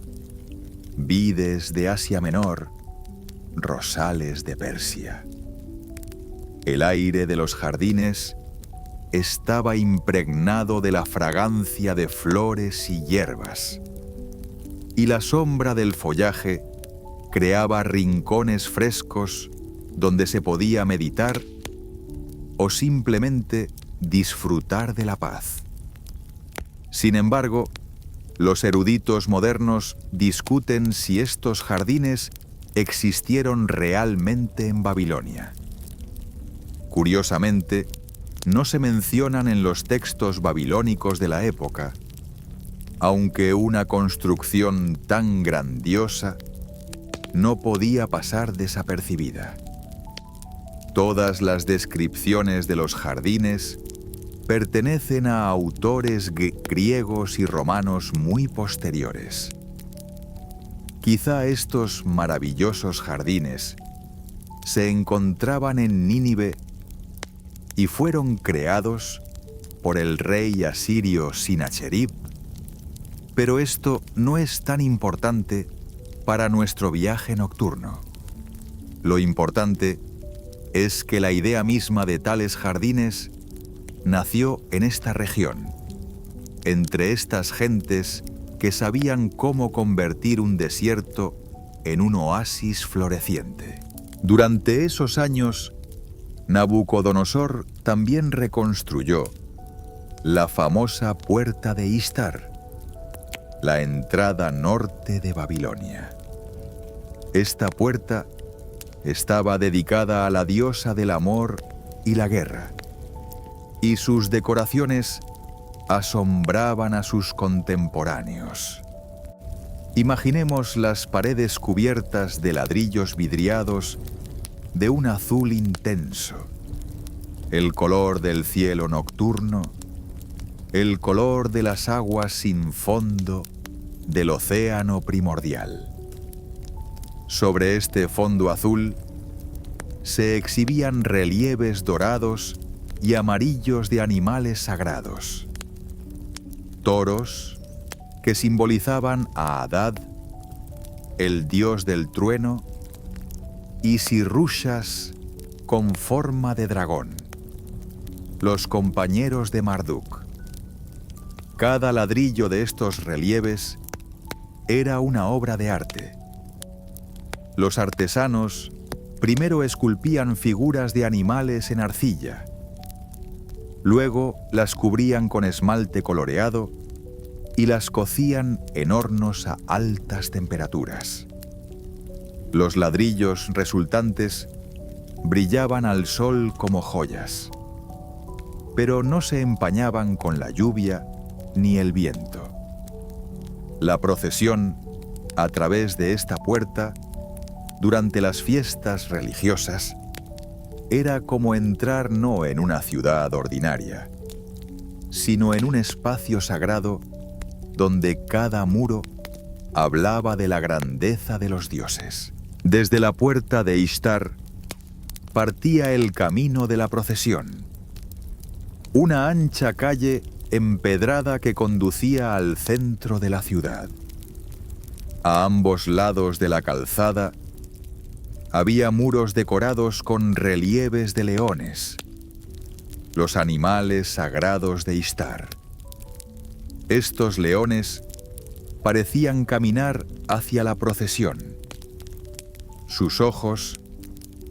vides de Asia Menor, rosales de Persia. El aire de los jardines estaba impregnado de la fragancia de flores y hierbas, y la sombra del follaje creaba rincones frescos donde se podía meditar o simplemente disfrutar de la paz. Sin embargo, los eruditos modernos discuten si estos jardines existieron realmente en Babilonia. Curiosamente, no se mencionan en los textos babilónicos de la época, aunque una construcción tan grandiosa no podía pasar desapercibida. Todas las descripciones de los jardines pertenecen a autores griegos y romanos muy posteriores. Quizá estos maravillosos jardines se encontraban en Nínive y fueron creados por el rey asirio Sinacherib, pero esto no es tan importante para nuestro viaje nocturno. Lo importante es que la idea misma de tales jardines nació en esta región, entre estas gentes que sabían cómo convertir un desierto en un oasis floreciente. Durante esos años, Nabucodonosor también reconstruyó la famosa Puerta de Istar, la entrada norte de Babilonia. Esta puerta estaba dedicada a la diosa del amor y la guerra, y sus decoraciones asombraban a sus contemporáneos. Imaginemos las paredes cubiertas de ladrillos vidriados de un azul intenso, el color del cielo nocturno, el color de las aguas sin fondo del océano primordial. Sobre este fondo azul se exhibían relieves dorados y amarillos de animales sagrados. Toros que simbolizaban a Adad, el dios del trueno, y sirrushas con forma de dragón, los compañeros de Marduk. Cada ladrillo de estos relieves era una obra de arte. Los artesanos primero esculpían figuras de animales en arcilla, luego las cubrían con esmalte coloreado y las cocían en hornos a altas temperaturas. Los ladrillos resultantes brillaban al sol como joyas, pero no se empañaban con la lluvia ni el viento. La procesión a través de esta puerta durante las fiestas religiosas era como entrar no en una ciudad ordinaria, sino en un espacio sagrado donde cada muro hablaba de la grandeza de los dioses. Desde la puerta de Ishtar partía el camino de la procesión, una ancha calle empedrada que conducía al centro de la ciudad. A ambos lados de la calzada había muros decorados con relieves de leones, los animales sagrados de Ishtar. Estos leones parecían caminar hacia la procesión. Sus ojos,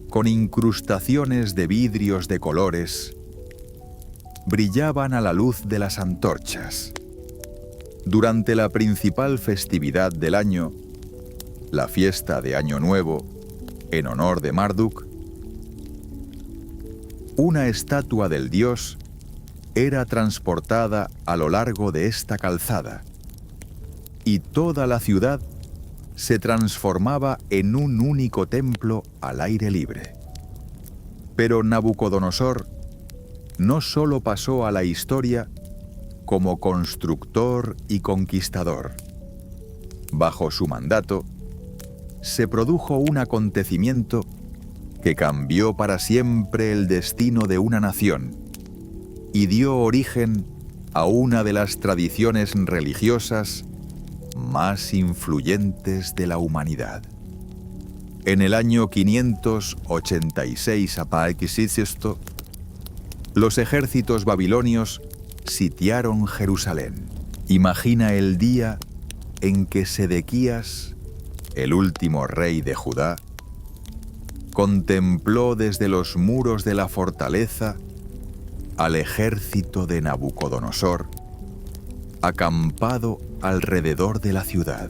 con incrustaciones de vidrios de colores, brillaban a la luz de las antorchas. Durante la principal festividad del año, la fiesta de Año Nuevo, en honor de Marduk, una estatua del dios era transportada a lo largo de esta calzada, y toda la ciudad se transformaba en un único templo al aire libre. Pero Nabucodonosor no solo pasó a la historia como constructor y conquistador. Bajo su mandato, se produjo un acontecimiento que cambió para siempre el destino de una nación y dio origen a una de las tradiciones religiosas más influyentes de la humanidad. En el año 586 a.C., los ejércitos babilonios sitiaron Jerusalén. Imagina el día en que Sedequías, el último rey de Judá, contempló desde los muros de la fortaleza al ejército de Nabucodonosor acampado alrededor de la ciudad.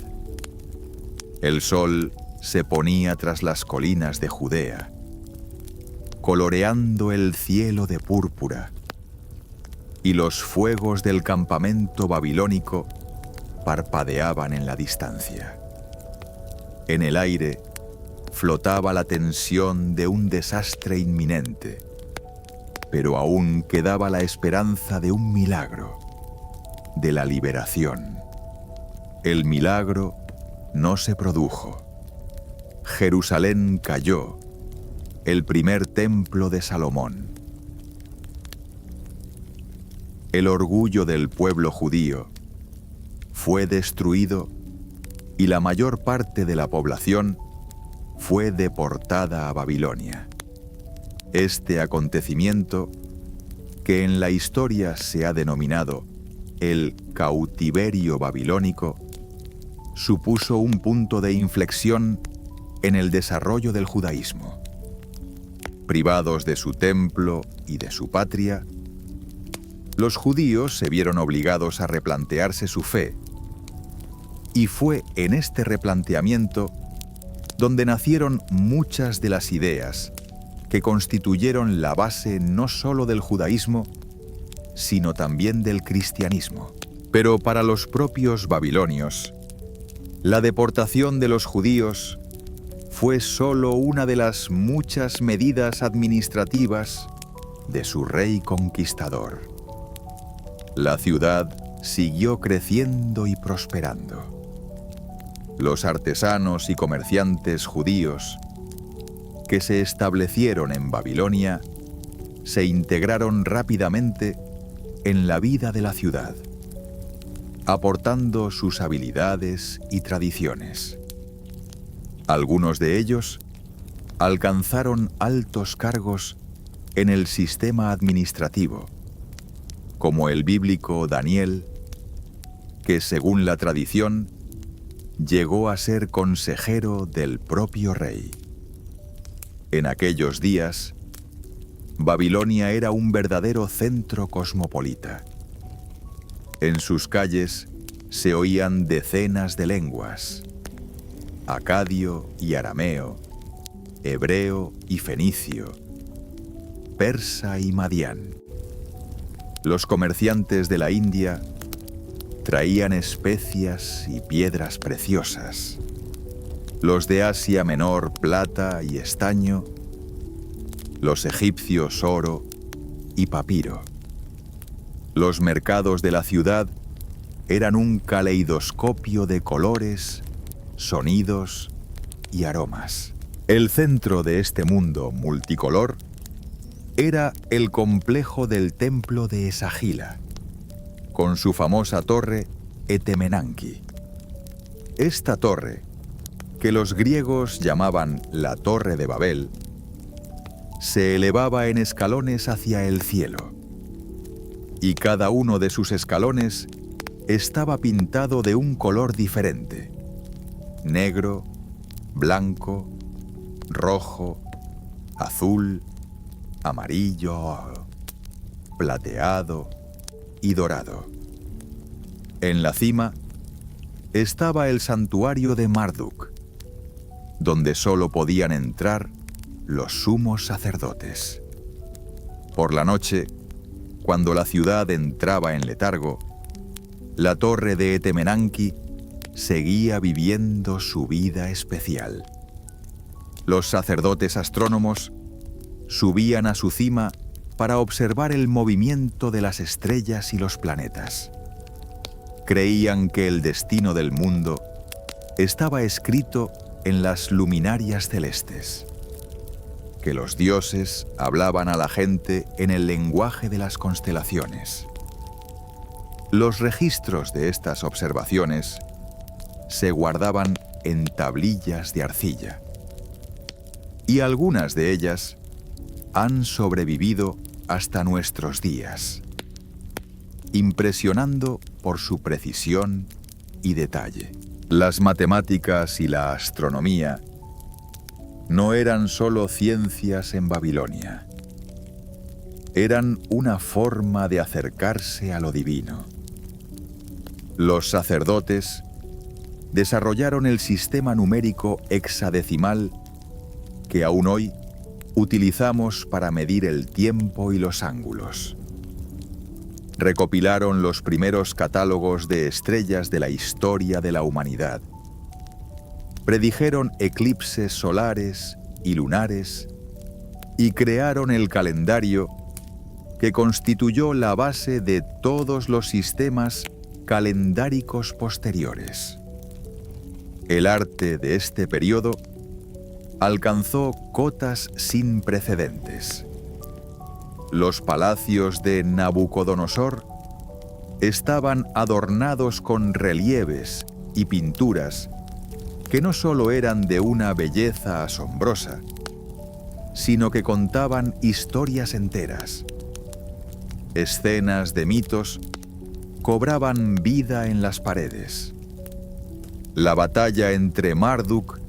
El sol se ponía tras las colinas de Judea, coloreando el cielo de púrpura, y los fuegos del campamento babilónico parpadeaban en la distancia. En el aire flotaba la tensión de un desastre inminente, pero aún quedaba la esperanza de un milagro, de la liberación. El milagro no se produjo. Jerusalén cayó, el primer templo de Salomón. El orgullo del pueblo judío fue destruido y la mayor parte de la población fue deportada a Babilonia. Este acontecimiento, que en la historia se ha denominado el cautiverio babilónico, supuso un punto de inflexión en el desarrollo del judaísmo. Privados de su templo y de su patria, los judíos se vieron obligados a replantearse su fe, y fue en este replanteamiento donde nacieron muchas de las ideas que constituyeron la base no solo del judaísmo, sino también del cristianismo. Pero para los propios babilonios, la deportación de los judíos fue solo una de las muchas medidas administrativas de su rey conquistador. La ciudad siguió creciendo y prosperando. Los artesanos y comerciantes judíos que se establecieron en Babilonia se integraron rápidamente en la vida de la ciudad, aportando sus habilidades y tradiciones. Algunos de ellos alcanzaron altos cargos en el sistema administrativo, como el bíblico Daniel, que según la tradición llegó a ser consejero del propio rey. En aquellos días, Babilonia era un verdadero centro cosmopolita. En sus calles se oían decenas de lenguas: acadio y arameo, hebreo y fenicio, persa y madián. Los comerciantes de la India traían especias y piedras preciosas. Los de Asia Menor, plata y estaño. Los egipcios, oro y papiro. Los mercados de la ciudad eran un caleidoscopio de colores, sonidos y aromas. El centro de este mundo multicolor era el complejo del templo de Esagila, con su famosa torre Etemenanki. Esta torre, que los griegos llamaban la Torre de Babel, se elevaba en escalones hacia el cielo, y cada uno de sus escalones estaba pintado de un color diferente: negro, blanco, rojo, azul, amarillo, plateado y dorado. En la cima estaba el santuario de Marduk, donde solo podían entrar los sumos sacerdotes. Por la noche, cuando la ciudad entraba en letargo, la torre de Etemenanki seguía viviendo su vida especial. Los sacerdotes astrónomos subían a su cima para observar el movimiento de las estrellas y los planetas. Creían que el destino del mundo estaba escrito en las luminarias celestes, que los dioses hablaban a la gente en el lenguaje de las constelaciones. Los registros de estas observaciones se guardaban en tablillas de arcilla, y algunas de ellas han sobrevivido hasta nuestros días, impresionando por su precisión y detalle. Las matemáticas y la astronomía no eran solo ciencias en Babilonia, eran una forma de acercarse a lo divino. Los sacerdotes desarrollaron el sistema numérico hexadecimal que aún hoy utilizamos para medir el tiempo y los ángulos. Recopilaron los primeros catálogos de estrellas de la historia de la humanidad. Predijeron eclipses solares y lunares y crearon el calendario que constituyó la base de todos los sistemas calendáricos posteriores. El arte de este periodo alcanzó cotas sin precedentes. Los palacios de Nabucodonosor estaban adornados con relieves y pinturas que no solo eran de una belleza asombrosa, sino que contaban historias enteras. Escenas de mitos cobraban vida en las paredes. La batalla entre Marduk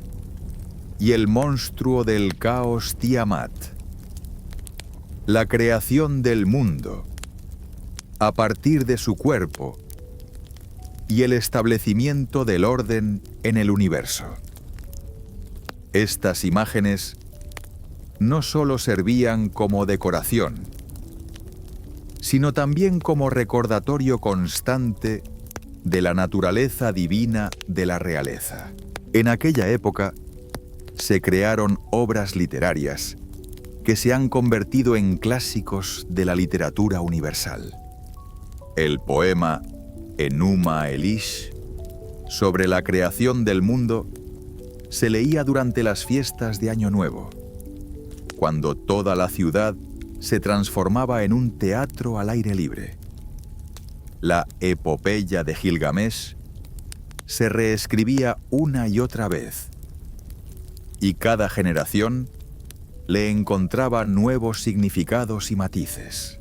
y el monstruo del caos Tiamat. La creación del mundo a partir de su cuerpo y el establecimiento del orden en el universo. Estas imágenes no solo servían como decoración, sino también como recordatorio constante de la naturaleza divina de la realeza. En aquella época se crearon obras literarias que se han convertido en clásicos de la literatura universal. El poema Enuma Elish sobre la creación del mundo se leía durante las fiestas de Año Nuevo, cuando toda la ciudad se transformaba en un teatro al aire libre. La epopeya de Gilgamesh se reescribía una y otra vez, y cada generación le encontraba nuevos significados y matices.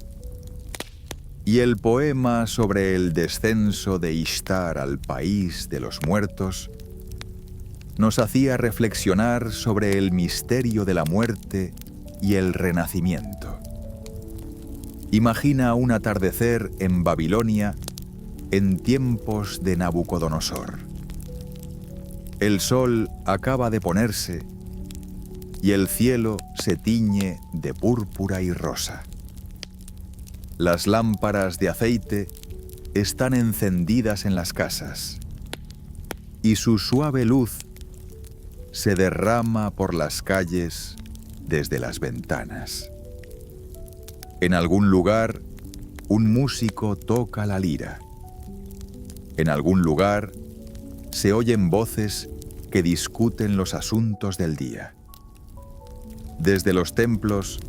Y el poema sobre el descenso de Ishtar al país de los muertos nos hacía reflexionar sobre el misterio de la muerte y el renacimiento. Imagina un atardecer en Babilonia en tiempos de Nabucodonosor. El sol acaba de ponerse y el cielo se tiñe de púrpura y rosa. Las lámparas de aceite están encendidas en las casas y su suave luz se derrama por las calles desde las ventanas. En algún lugar, un músico toca la lira. En algún lugar, se oyen voces que discuten los asuntos del día. Desde los templos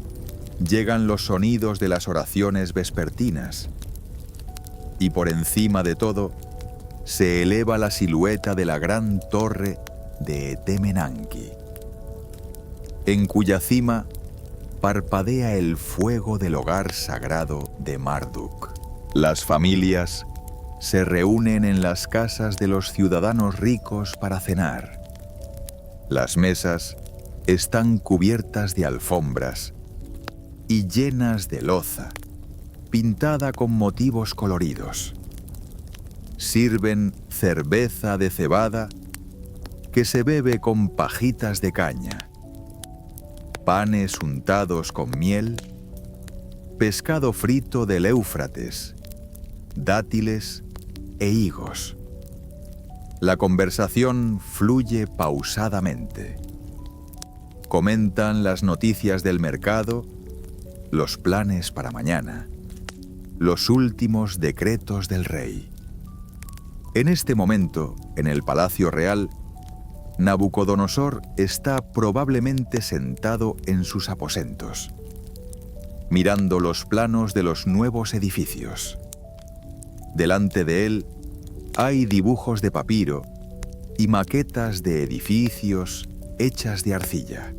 llegan los sonidos de las oraciones vespertinas, y por encima de todo se eleva la silueta de la gran torre de Etemenanki, en cuya cima parpadea el fuego del hogar sagrado de Marduk. Las familias se reúnen en las casas de los ciudadanos ricos para cenar. Las mesas están cubiertas de alfombras y llenas de loza, pintada con motivos coloridos. Sirven cerveza de cebada que se bebe con pajitas de caña, panes untados con miel, pescado frito del Éufrates, dátiles e higos. La conversación fluye pausadamente. Comentan las noticias del mercado, los planes para mañana, los últimos decretos del rey. En este momento, en el Palacio Real, Nabucodonosor está probablemente sentado en sus aposentos, mirando los planos de los nuevos edificios. Delante de él hay dibujos de papiro y maquetas de edificios hechas de arcilla.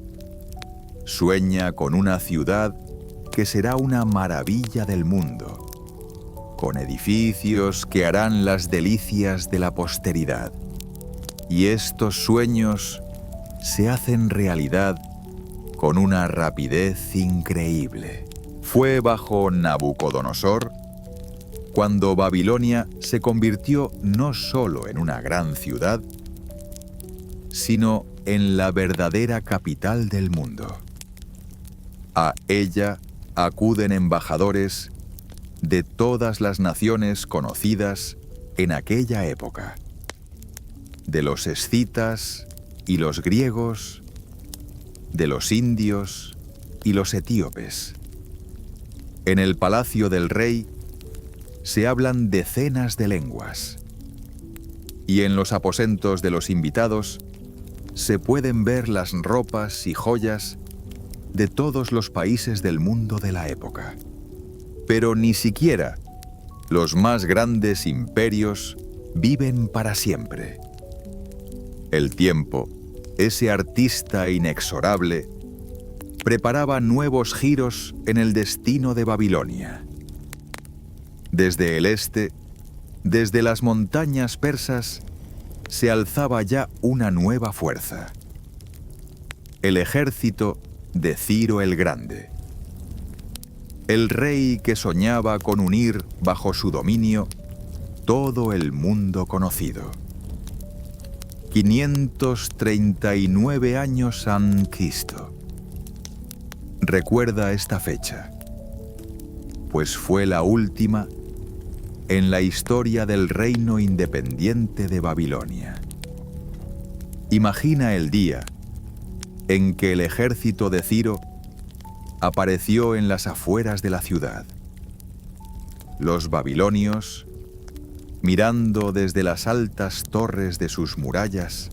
Sueña con una ciudad que será una maravilla del mundo, con edificios que harán las delicias de la posteridad. Y estos sueños se hacen realidad con una rapidez increíble. Fue bajo Nabucodonosor cuando Babilonia se convirtió no solo en una gran ciudad, sino en la verdadera capital del mundo. A ella acuden embajadores de todas las naciones conocidas en aquella época, de los escitas y los griegos, de los indios y los etíopes. En el palacio del rey se hablan decenas de lenguas, y en los aposentos de los invitados se pueden ver las ropas y joyas de todos los países del mundo de la época. Pero ni siquiera los más grandes imperios viven para siempre. El tiempo, ese artista inexorable, preparaba nuevos giros en el destino de Babilonia. Desde el este, desde las montañas persas, se alzaba ya una nueva fuerza: el ejército de Ciro el Grande. El rey que soñaba con unir bajo su dominio todo el mundo conocido. 539 años han Cristo. Recuerda esta fecha, pues fue la última en la historia del reino independiente de Babilonia. Imagina el día en que el ejército de Ciro apareció en las afueras de la ciudad. Los babilonios, mirando desde las altas torres de sus murallas,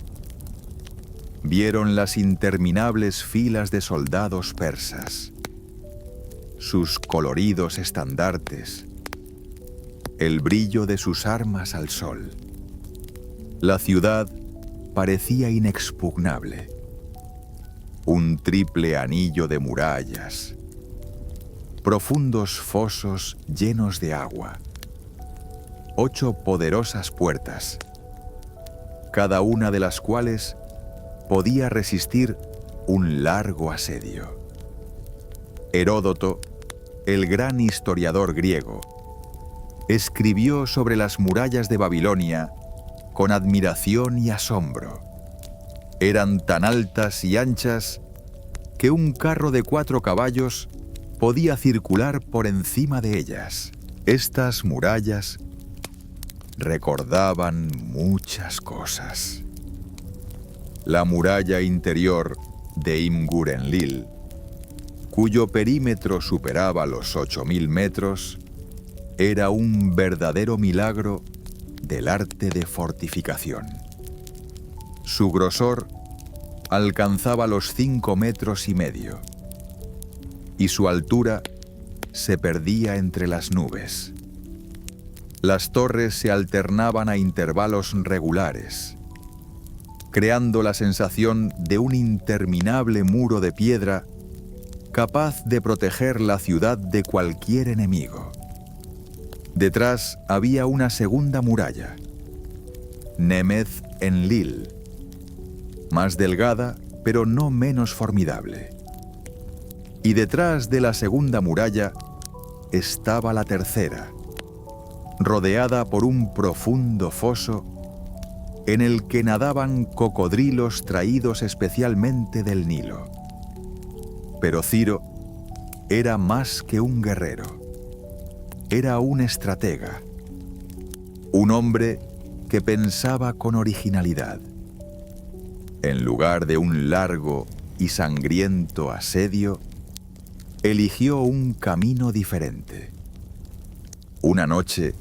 vieron las interminables filas de soldados persas, sus coloridos estandartes, el brillo de sus armas al sol. La ciudad parecía inexpugnable, un triple anillo de murallas, profundos fosos llenos de agua, 8 poderosas puertas, cada una de las cuales podía resistir un largo asedio. Heródoto, el gran historiador griego, escribió sobre las murallas de Babilonia con admiración y asombro. Eran tan altas y anchas que un carro de 4 caballos podía circular por encima de ellas. Estas murallas recordaban muchas cosas. La muralla interior de Imgur-Enlil, cuyo perímetro superaba los 8.000 metros, era un verdadero milagro del arte de fortificación. Su grosor alcanzaba los 5,5 metros, y su altura se perdía entre las nubes. Las torres se alternaban a intervalos regulares, creando la sensación de un interminable muro de piedra capaz de proteger la ciudad de cualquier enemigo. Detrás había una segunda muralla, Nemeth Enlil, más delgada pero no menos formidable. Y detrás de la segunda muralla estaba la tercera, rodeada por un profundo foso en el que nadaban cocodrilos traídos especialmente del Nilo. Pero Ciro era más que un guerrero, era un estratega, un hombre que pensaba con originalidad. En lugar de un largo y sangriento asedio, eligió un camino diferente. Una noche,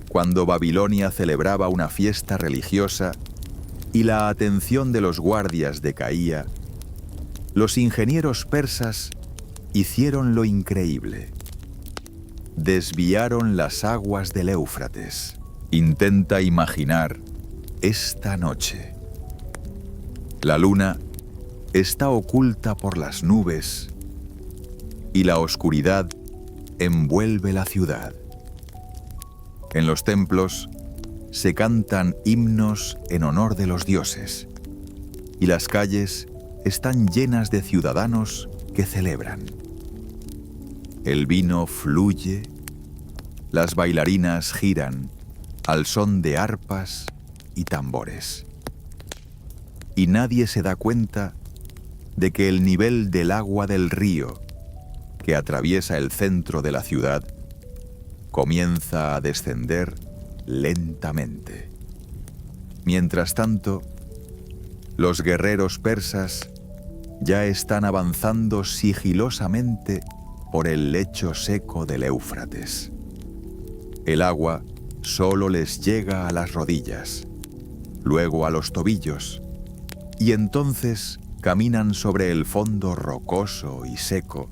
cuando Babilonia celebraba una fiesta religiosa y la atención de los guardias decaía, los ingenieros persas hicieron lo increíble. Desviaron las aguas del Éufrates. Intenta imaginar esta noche. La luna está oculta por las nubes y la oscuridad envuelve la ciudad. En los templos se cantan himnos en honor de los dioses y las calles están llenas de ciudadanos que celebran. El vino fluye, las bailarinas giran al son de arpas y tambores. Y nadie se da cuenta de que el nivel del agua del río que atraviesa el centro de la ciudad comienza a descender lentamente. Mientras tanto, los guerreros persas ya están avanzando sigilosamente por el lecho seco del Éufrates. El agua solo les llega a las rodillas, luego a los tobillos, y entonces caminan sobre el fondo rocoso y seco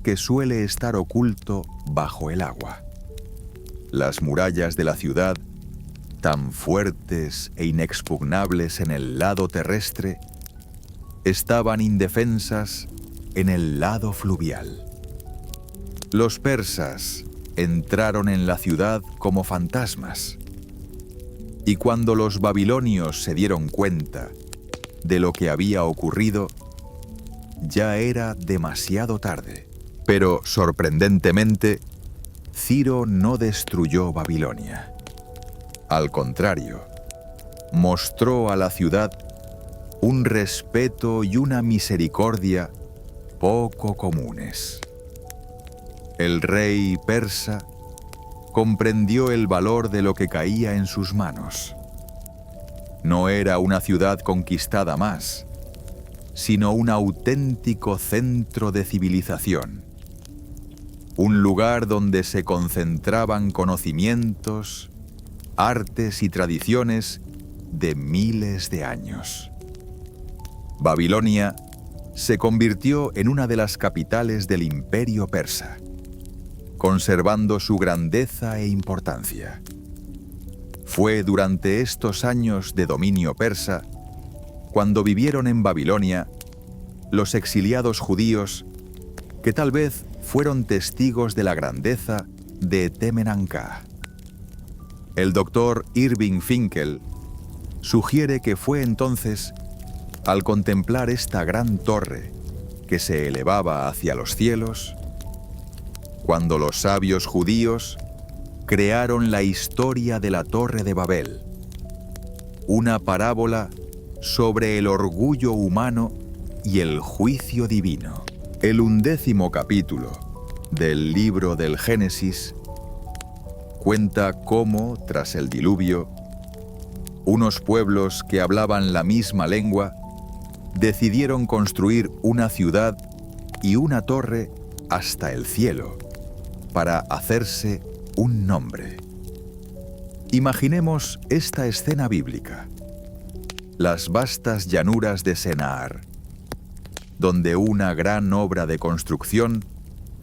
que suele estar oculto bajo el agua. Las murallas de la ciudad, tan fuertes e inexpugnables en el lado terrestre, estaban indefensas en el lado fluvial. Los persas entraron en la ciudad como fantasmas, y cuando los babilonios se dieron cuenta de lo que había ocurrido, ya era demasiado tarde. Pero, sorprendentemente, Ciro no destruyó Babilonia. Al contrario, mostró a la ciudad un respeto y una misericordia poco comunes. El rey persa comprendió el valor de lo que caía en sus manos. No era una ciudad conquistada más, sino un auténtico centro de civilización. Un lugar donde se concentraban conocimientos, artes y tradiciones de miles de años. Babilonia se convirtió en una de las capitales del imperio persa, conservando su grandeza e importancia. Fue durante estos años de dominio persa cuando vivieron en Babilonia los exiliados judíos que tal vez fueron testigos de la grandeza de Temenanká. El doctor Irving Finkel sugiere que fue entonces, al contemplar esta gran torre que se elevaba hacia los cielos, cuando los sabios judíos crearon la historia de la Torre de Babel, una parábola sobre el orgullo humano y el juicio divino. El 11º capítulo del libro del Génesis cuenta cómo, tras el diluvio, unos pueblos que hablaban la misma lengua decidieron construir una ciudad y una torre hasta el cielo para hacerse un nombre. Imaginemos esta escena bíblica. las vastas llanuras de Sennaar, donde una gran obra de construcción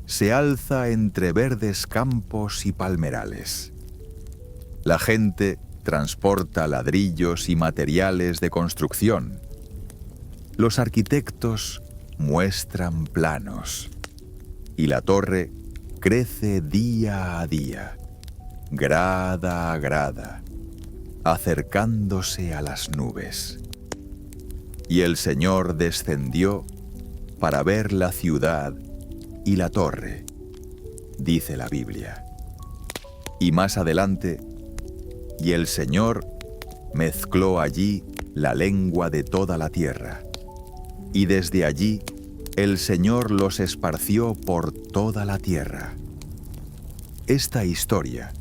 se alza entre verdes campos y palmerales. La gente transporta ladrillos y materiales de construcción. Los arquitectos muestran planos y la torre crece día a día, grada a grada, acercándose a las nubes. Y el Señor descendió para ver la ciudad y la torre, dice la Biblia. Y más adelante, y el Señor mezcló allí la lengua de toda la tierra, y desde allí el Señor los esparció por toda la tierra. Esta historia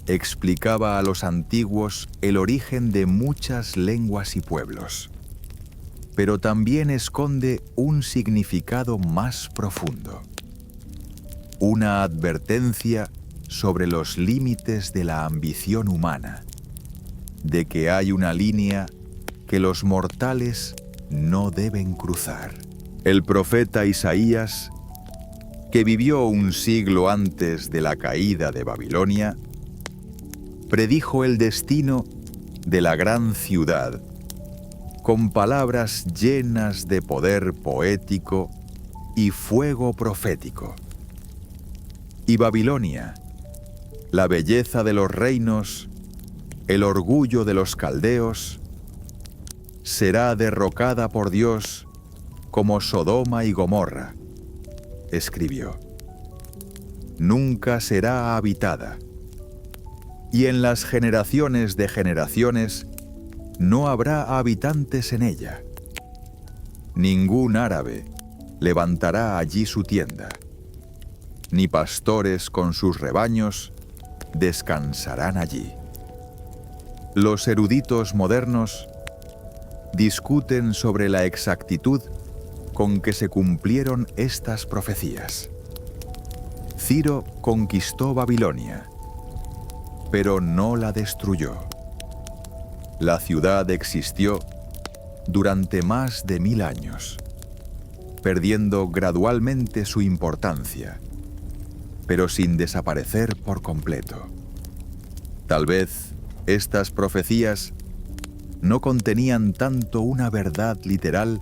explicaba a los antiguos el origen de muchas lenguas y pueblos, pero también esconde un significado más profundo, una advertencia sobre los límites de la ambición humana, de que hay una línea que los mortales no deben cruzar. El profeta Isaías, que vivió un siglo antes de la caída de Babilonia, predijo el destino de la gran ciudad con palabras llenas de poder poético y fuego profético. Y Babilonia, la belleza de los reinos, el orgullo de los caldeos, será derrocada por Dios como Sodoma y Gomorra, escribió. Nunca será habitada, y en las generaciones de generaciones no habrá habitantes en ella. Ningún árabe levantará allí su tienda, ni pastores con sus rebaños descansarán allí. Los eruditos modernos discuten sobre la exactitud con que se cumplieron estas profecías. Ciro conquistó Babilonia, pero no la destruyó. La ciudad existió durante más de 1000 años, perdiendo gradualmente su importancia, pero sin desaparecer por completo. Tal vez estas profecías no contenían tanto una verdad literal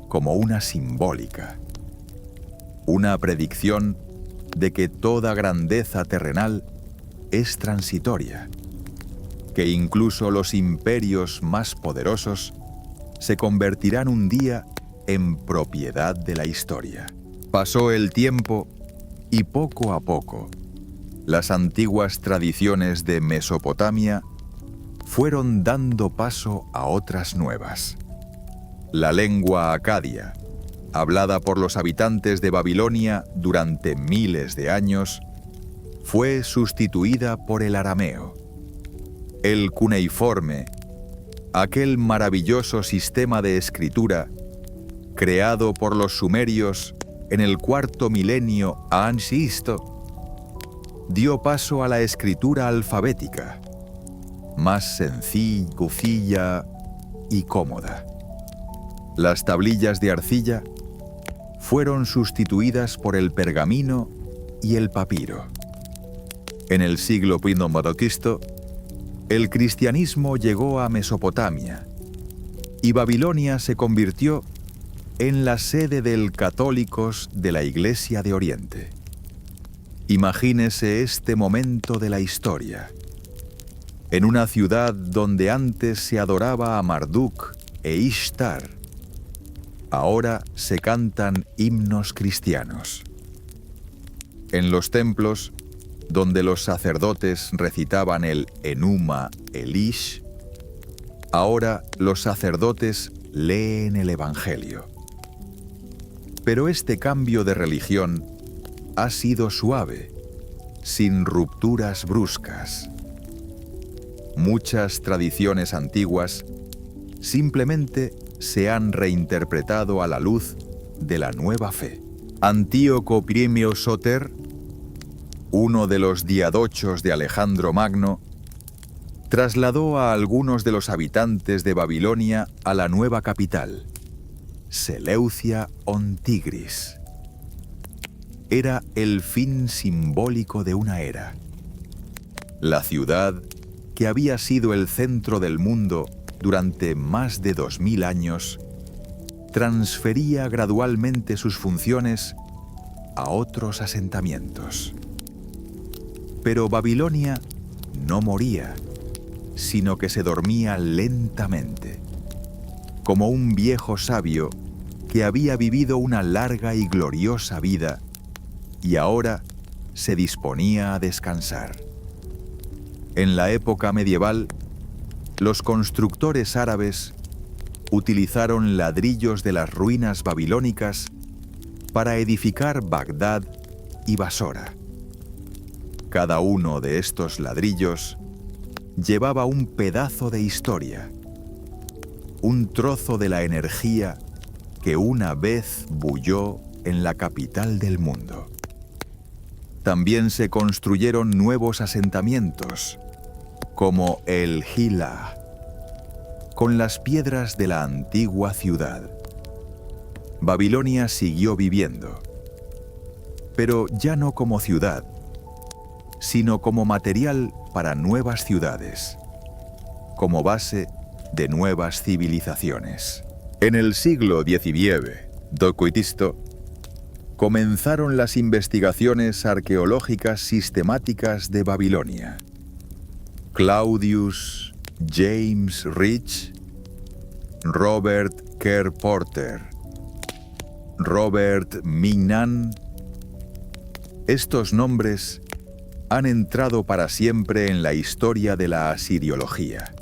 como una simbólica, una predicción de que toda grandeza terrenal es transitoria, que incluso los imperios más poderosos se convertirán un día en propiedad de la historia. Pasó el tiempo y poco a poco, las antiguas tradiciones de Mesopotamia fueron dando paso a otras nuevas. La lengua acadia, hablada por los habitantes de Babilonia durante miles de años, fue sustituida por el arameo. El cuneiforme, aquel maravilloso sistema de escritura creado por los sumerios en el 4º milenio a.C., dio paso a la escritura alfabética, más sencilla y cómoda. Las tablillas de arcilla fueron sustituidas por el pergamino y el papiro. En el siglo I a.C., el cristianismo llegó a Mesopotamia y Babilonia se convirtió en la sede del católicos de la Iglesia de Oriente. Imagínese este momento de la historia. En una ciudad donde antes se adoraba a Marduk e Ishtar, ahora se cantan himnos cristianos. En los templos, donde los sacerdotes recitaban el Enuma Elish, ahora los sacerdotes leen el Evangelio. Pero este cambio de religión ha sido suave, sin rupturas bruscas. Muchas tradiciones antiguas simplemente se han reinterpretado a la luz de la nueva fe. Antíoco I Sóter, uno de los diadochos de Alejandro Magno, trasladó a algunos de los habitantes de Babilonia a la nueva capital, Seleucia on Tigris. Era el fin simbólico de una era. La ciudad, que había sido el centro del mundo durante más de 2000 años, transfería gradualmente sus funciones a otros asentamientos. Pero Babilonia no moría, sino que se dormía lentamente, como un viejo sabio que había vivido una larga y gloriosa vida y ahora se disponía a descansar. En la época medieval, los constructores árabes utilizaron ladrillos de las ruinas babilónicas para edificar Bagdad y Basora. Cada uno de estos ladrillos llevaba un pedazo de historia, un trozo de la energía que una vez bulló en la capital del mundo. También se construyeron nuevos asentamientos, como el Hilla, con las piedras de la antigua ciudad. Babilonia siguió viviendo, pero ya no como ciudad, sino como material para nuevas ciudades, como base de nuevas civilizaciones. En el siglo XIX, d.C., comenzaron las investigaciones arqueológicas sistemáticas de Babilonia. Claudius James Rich, Robert Kerr Porter, Robert Mignan. Estos nombres han entrado para siempre en la historia de la asiriología.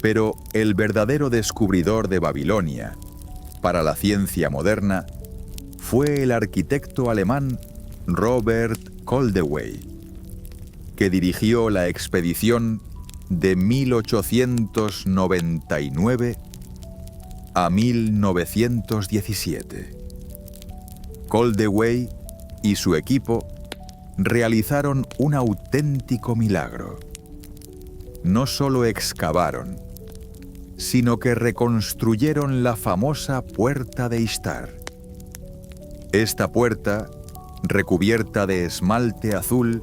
Pero el verdadero descubridor de Babilonia para la ciencia moderna fue el arquitecto alemán Robert Koldewey, que dirigió la expedición de 1899 a 1917. Koldewey y su equipo realizaron un auténtico milagro. No solo excavaron, sino que reconstruyeron la famosa Puerta de Ishtar. Esta puerta, recubierta de esmalte azul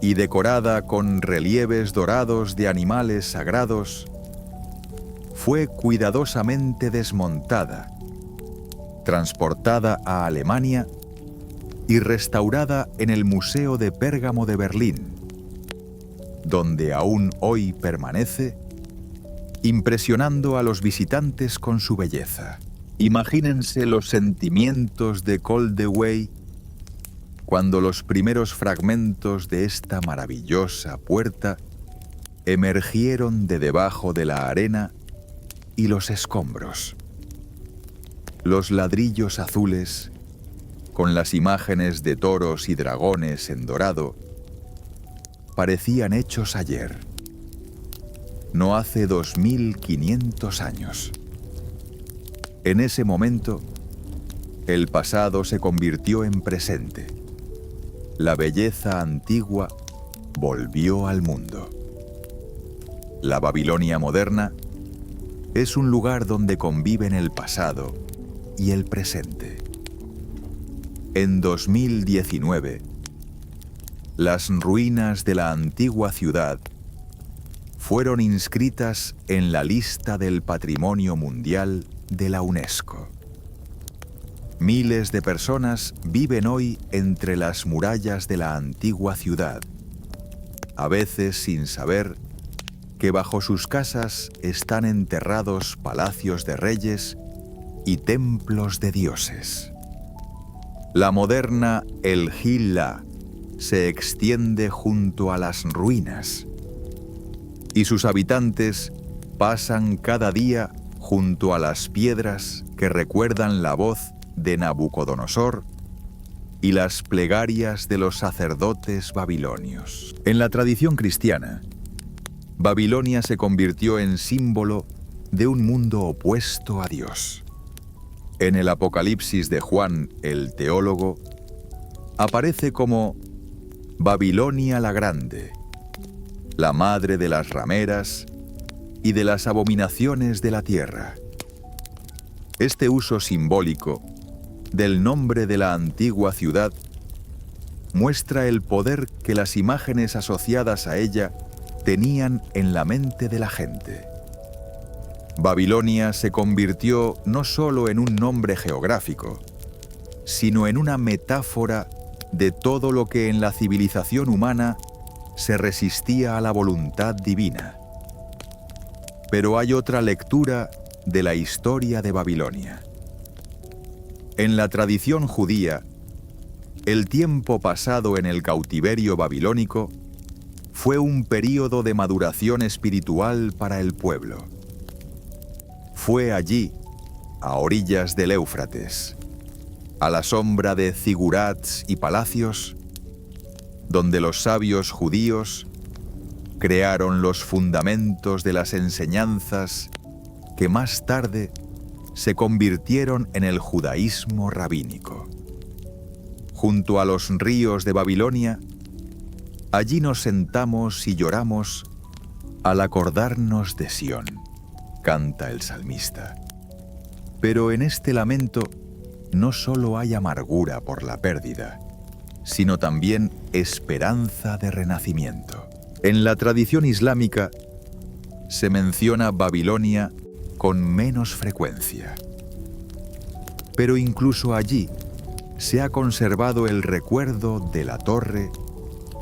y decorada con relieves dorados de animales sagrados, fue cuidadosamente desmontada, transportada a Alemania y restaurada en el Museo de Pérgamo de Berlín, donde aún hoy permanece, impresionando a los visitantes con su belleza. Imagínense los sentimientos de Koldewey cuando los primeros fragmentos de esta maravillosa puerta emergieron de debajo de la arena y los escombros. Los ladrillos azules, con las imágenes de toros y dragones en dorado, parecían hechos ayer, no hace 2500 años. En ese momento, el pasado se convirtió en presente. La belleza antigua volvió al mundo. La Babilonia moderna es un lugar donde conviven el pasado y el presente. En 2019, las ruinas de la antigua ciudad fueron inscritas en la lista del Patrimonio Mundial de la UNESCO. Miles de personas viven hoy entre las murallas de la antigua ciudad, a veces sin saber que bajo sus casas están enterrados palacios de reyes y templos de dioses. La moderna El Hilla se extiende junto a las ruinas, y sus habitantes pasan cada día junto a las piedras que recuerdan la voz de Nabucodonosor y las plegarias de los sacerdotes babilonios. En la tradición cristiana, Babilonia se convirtió en símbolo de un mundo opuesto a Dios. En el Apocalipsis de Juan, el teólogo, aparece como Babilonia la Grande, la madre de las rameras y de las abominaciones de la tierra. Este uso simbólico del nombre de la antigua ciudad muestra el poder que las imágenes asociadas a ella tenían en la mente de la gente. Babilonia se convirtió no solo en un nombre geográfico, sino en una metáfora de todo lo que en la civilización humana se resistía a la voluntad divina. Pero hay otra lectura de la historia de Babilonia. En la tradición judía, el tiempo pasado en el cautiverio babilónico fue un período de maduración espiritual para el pueblo. Fue allí, a orillas del Éufrates, a la sombra de zigurats y palacios, donde los sabios judíos crearon los fundamentos de las enseñanzas que más tarde se convirtieron en el judaísmo rabínico. Junto a los ríos de Babilonia, allí nos sentamos y lloramos al acordarnos de Sión, canta el salmista. Pero en este lamento no solo hay amargura por la pérdida, sino también esperanza de renacimiento. En la tradición islámica se menciona Babilonia con menos frecuencia. Pero incluso allí se ha conservado el recuerdo de la torre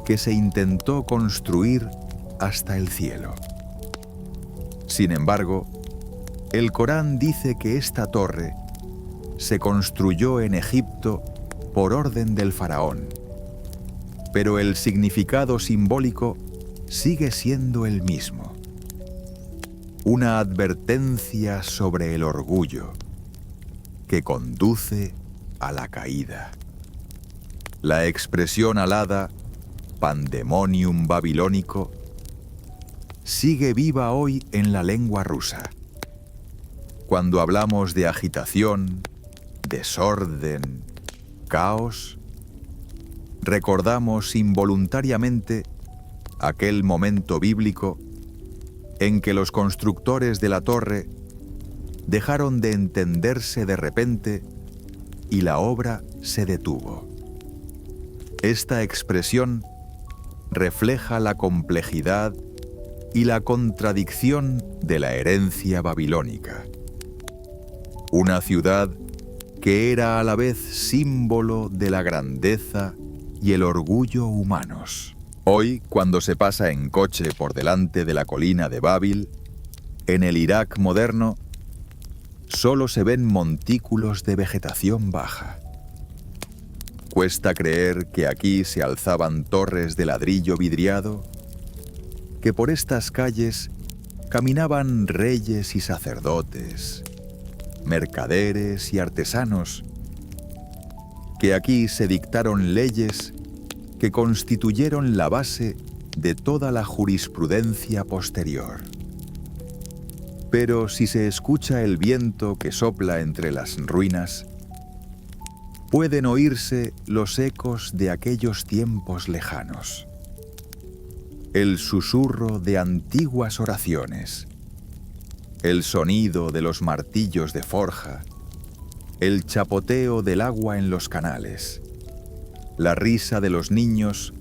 que se intentó construir hasta el cielo. Sin embargo, el Corán dice que esta torre se construyó en Egipto por orden del faraón, pero el significado simbólico sigue siendo el mismo. Una advertencia sobre el orgullo que conduce a la caída. La expresión alada pandemonium babilónico sigue viva hoy en la lengua rusa. Cuando hablamos de agitación, desorden, caos, recordamos involuntariamente aquel momento bíblico en que los constructores de la torre dejaron de entenderse de repente y la obra se detuvo. Esta expresión refleja la complejidad y la contradicción de la herencia babilónica. Una ciudad que era a la vez símbolo de la grandeza y el orgullo humanos. Hoy, cuando se pasa en coche por delante de la colina de Babil, en el Irak moderno, solo se ven montículos de vegetación baja. Cuesta creer que aquí se alzaban torres de ladrillo vidriado, que por estas calles caminaban reyes y sacerdotes, mercaderes y artesanos, que aquí se dictaron leyes que constituyeron la base de toda la jurisprudencia posterior. Pero si se escucha el viento que sopla entre las ruinas, pueden oírse los ecos de aquellos tiempos lejanos. El susurro de antiguas oraciones, el sonido de los martillos de forja, el chapoteo del agua en los canales, la risa de los niños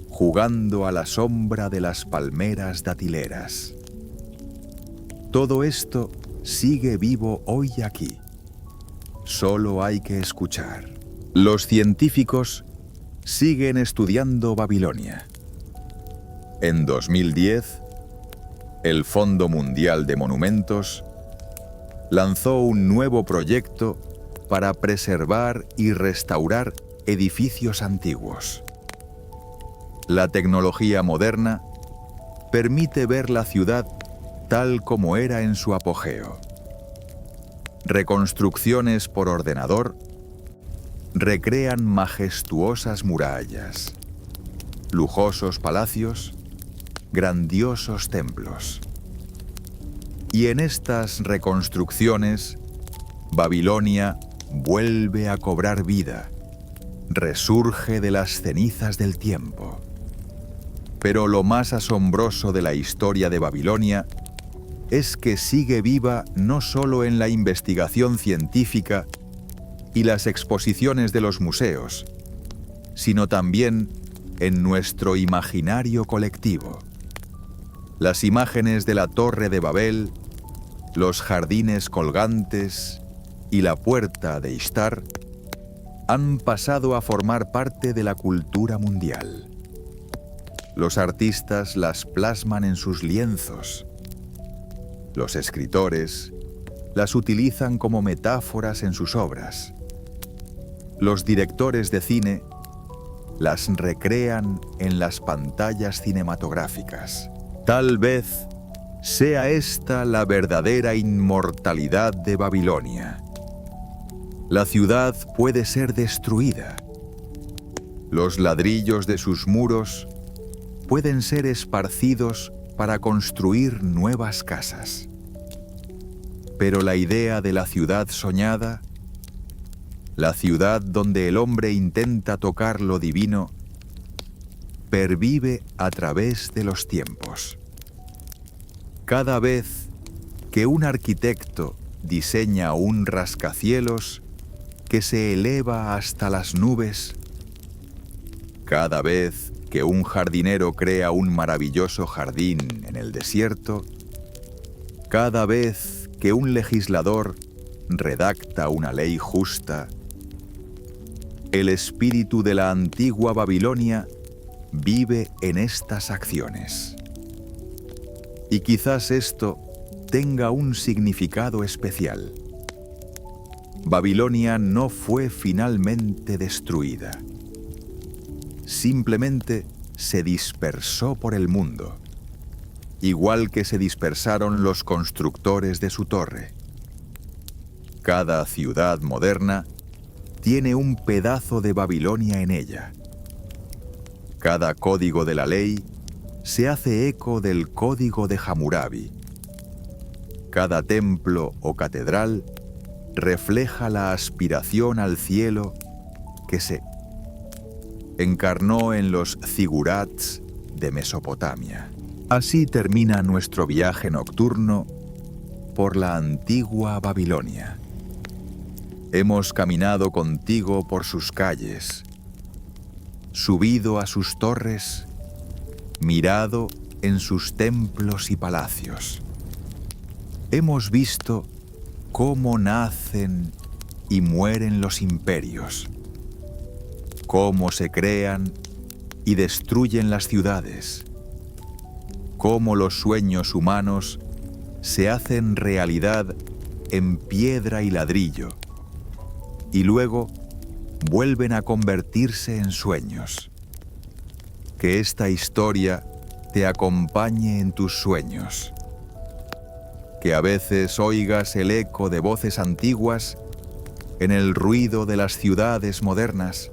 jugando a la sombra de las palmeras datileras. Todo esto sigue vivo hoy aquí. Solo hay que escuchar. Los científicos siguen estudiando Babilonia. En 2010, el Fondo Mundial de Monumentos lanzó un nuevo proyecto para preservar y restaurar edificios antiguos. La tecnología moderna permite ver la ciudad tal como era en su apogeo. Reconstrucciones por ordenador recrean majestuosas murallas, lujosos palacios, grandiosos templos. Y en estas reconstrucciones, Babilonia vuelve a cobrar vida, resurge de las cenizas del tiempo. Pero lo más asombroso de la historia de Babilonia es que sigue viva no solo en la investigación científica y las exposiciones de los museos, sino también en nuestro imaginario colectivo. Las imágenes de la Torre de Babel, los jardines colgantes y la puerta de Ishtar han pasado a formar parte de la cultura mundial. Los artistas las plasman en sus lienzos. Los escritores las utilizan como metáforas en sus obras. Los directores de cine las recrean en las pantallas cinematográficas. Tal vez sea esta la verdadera inmortalidad de Babilonia. La ciudad puede ser destruida. Los ladrillos de sus muros pueden ser esparcidos para construir nuevas casas. Pero la idea de la ciudad soñada, la ciudad donde el hombre intenta tocar lo divino, pervive a través de los tiempos. Cada vez que un arquitecto diseña un rascacielos que se eleva hasta las nubes, cada vez que un jardinero crea un maravilloso jardín en el desierto, cada vez que un legislador redacta una ley justa, el espíritu de la antigua Babilonia vive en estas acciones. Y quizás esto tenga un significado especial. Babilonia no fue finalmente destruida. Simplemente se dispersó por el mundo, igual que se dispersaron los constructores de su torre. Cada ciudad moderna tiene un pedazo de Babilonia en ella. Cada código de la ley se hace eco del código de Hammurabi. Cada templo o catedral refleja la aspiración al cielo que se encarnó en los zigurats de Mesopotamia. Así termina nuestro viaje nocturno por la antigua Babilonia. Hemos caminado contigo por sus calles, subido a sus torres, mirado en sus templos y palacios. Hemos visto cómo nacen y mueren los imperios, cómo se crean y destruyen las ciudades, cómo los sueños humanos se hacen realidad en piedra y ladrillo, y luego vuelven a convertirse en sueños. Que esta historia te acompañe en tus sueños. Que a veces oigas el eco de voces antiguas en el ruido de las ciudades modernas.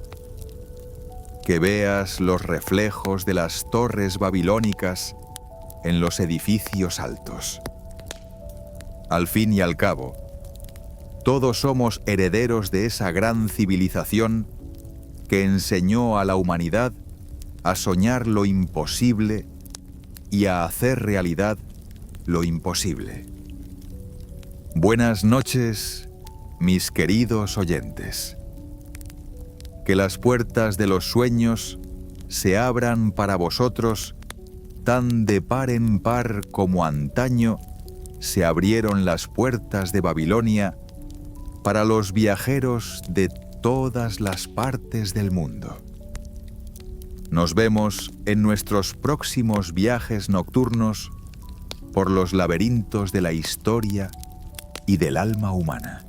Que veas los reflejos de las torres babilónicas en los edificios altos. Al fin y al cabo, todos somos herederos de esa gran civilización que enseñó a la humanidad a soñar lo imposible y a hacer realidad lo imposible. Buenas noches, mis queridos oyentes. Que las puertas de los sueños se abran para vosotros tan de par en par como antaño se abrieron las puertas de Babilonia para los viajeros de todas las partes del mundo. Nos vemos en nuestros próximos viajes nocturnos por los laberintos de la historia y del alma humana.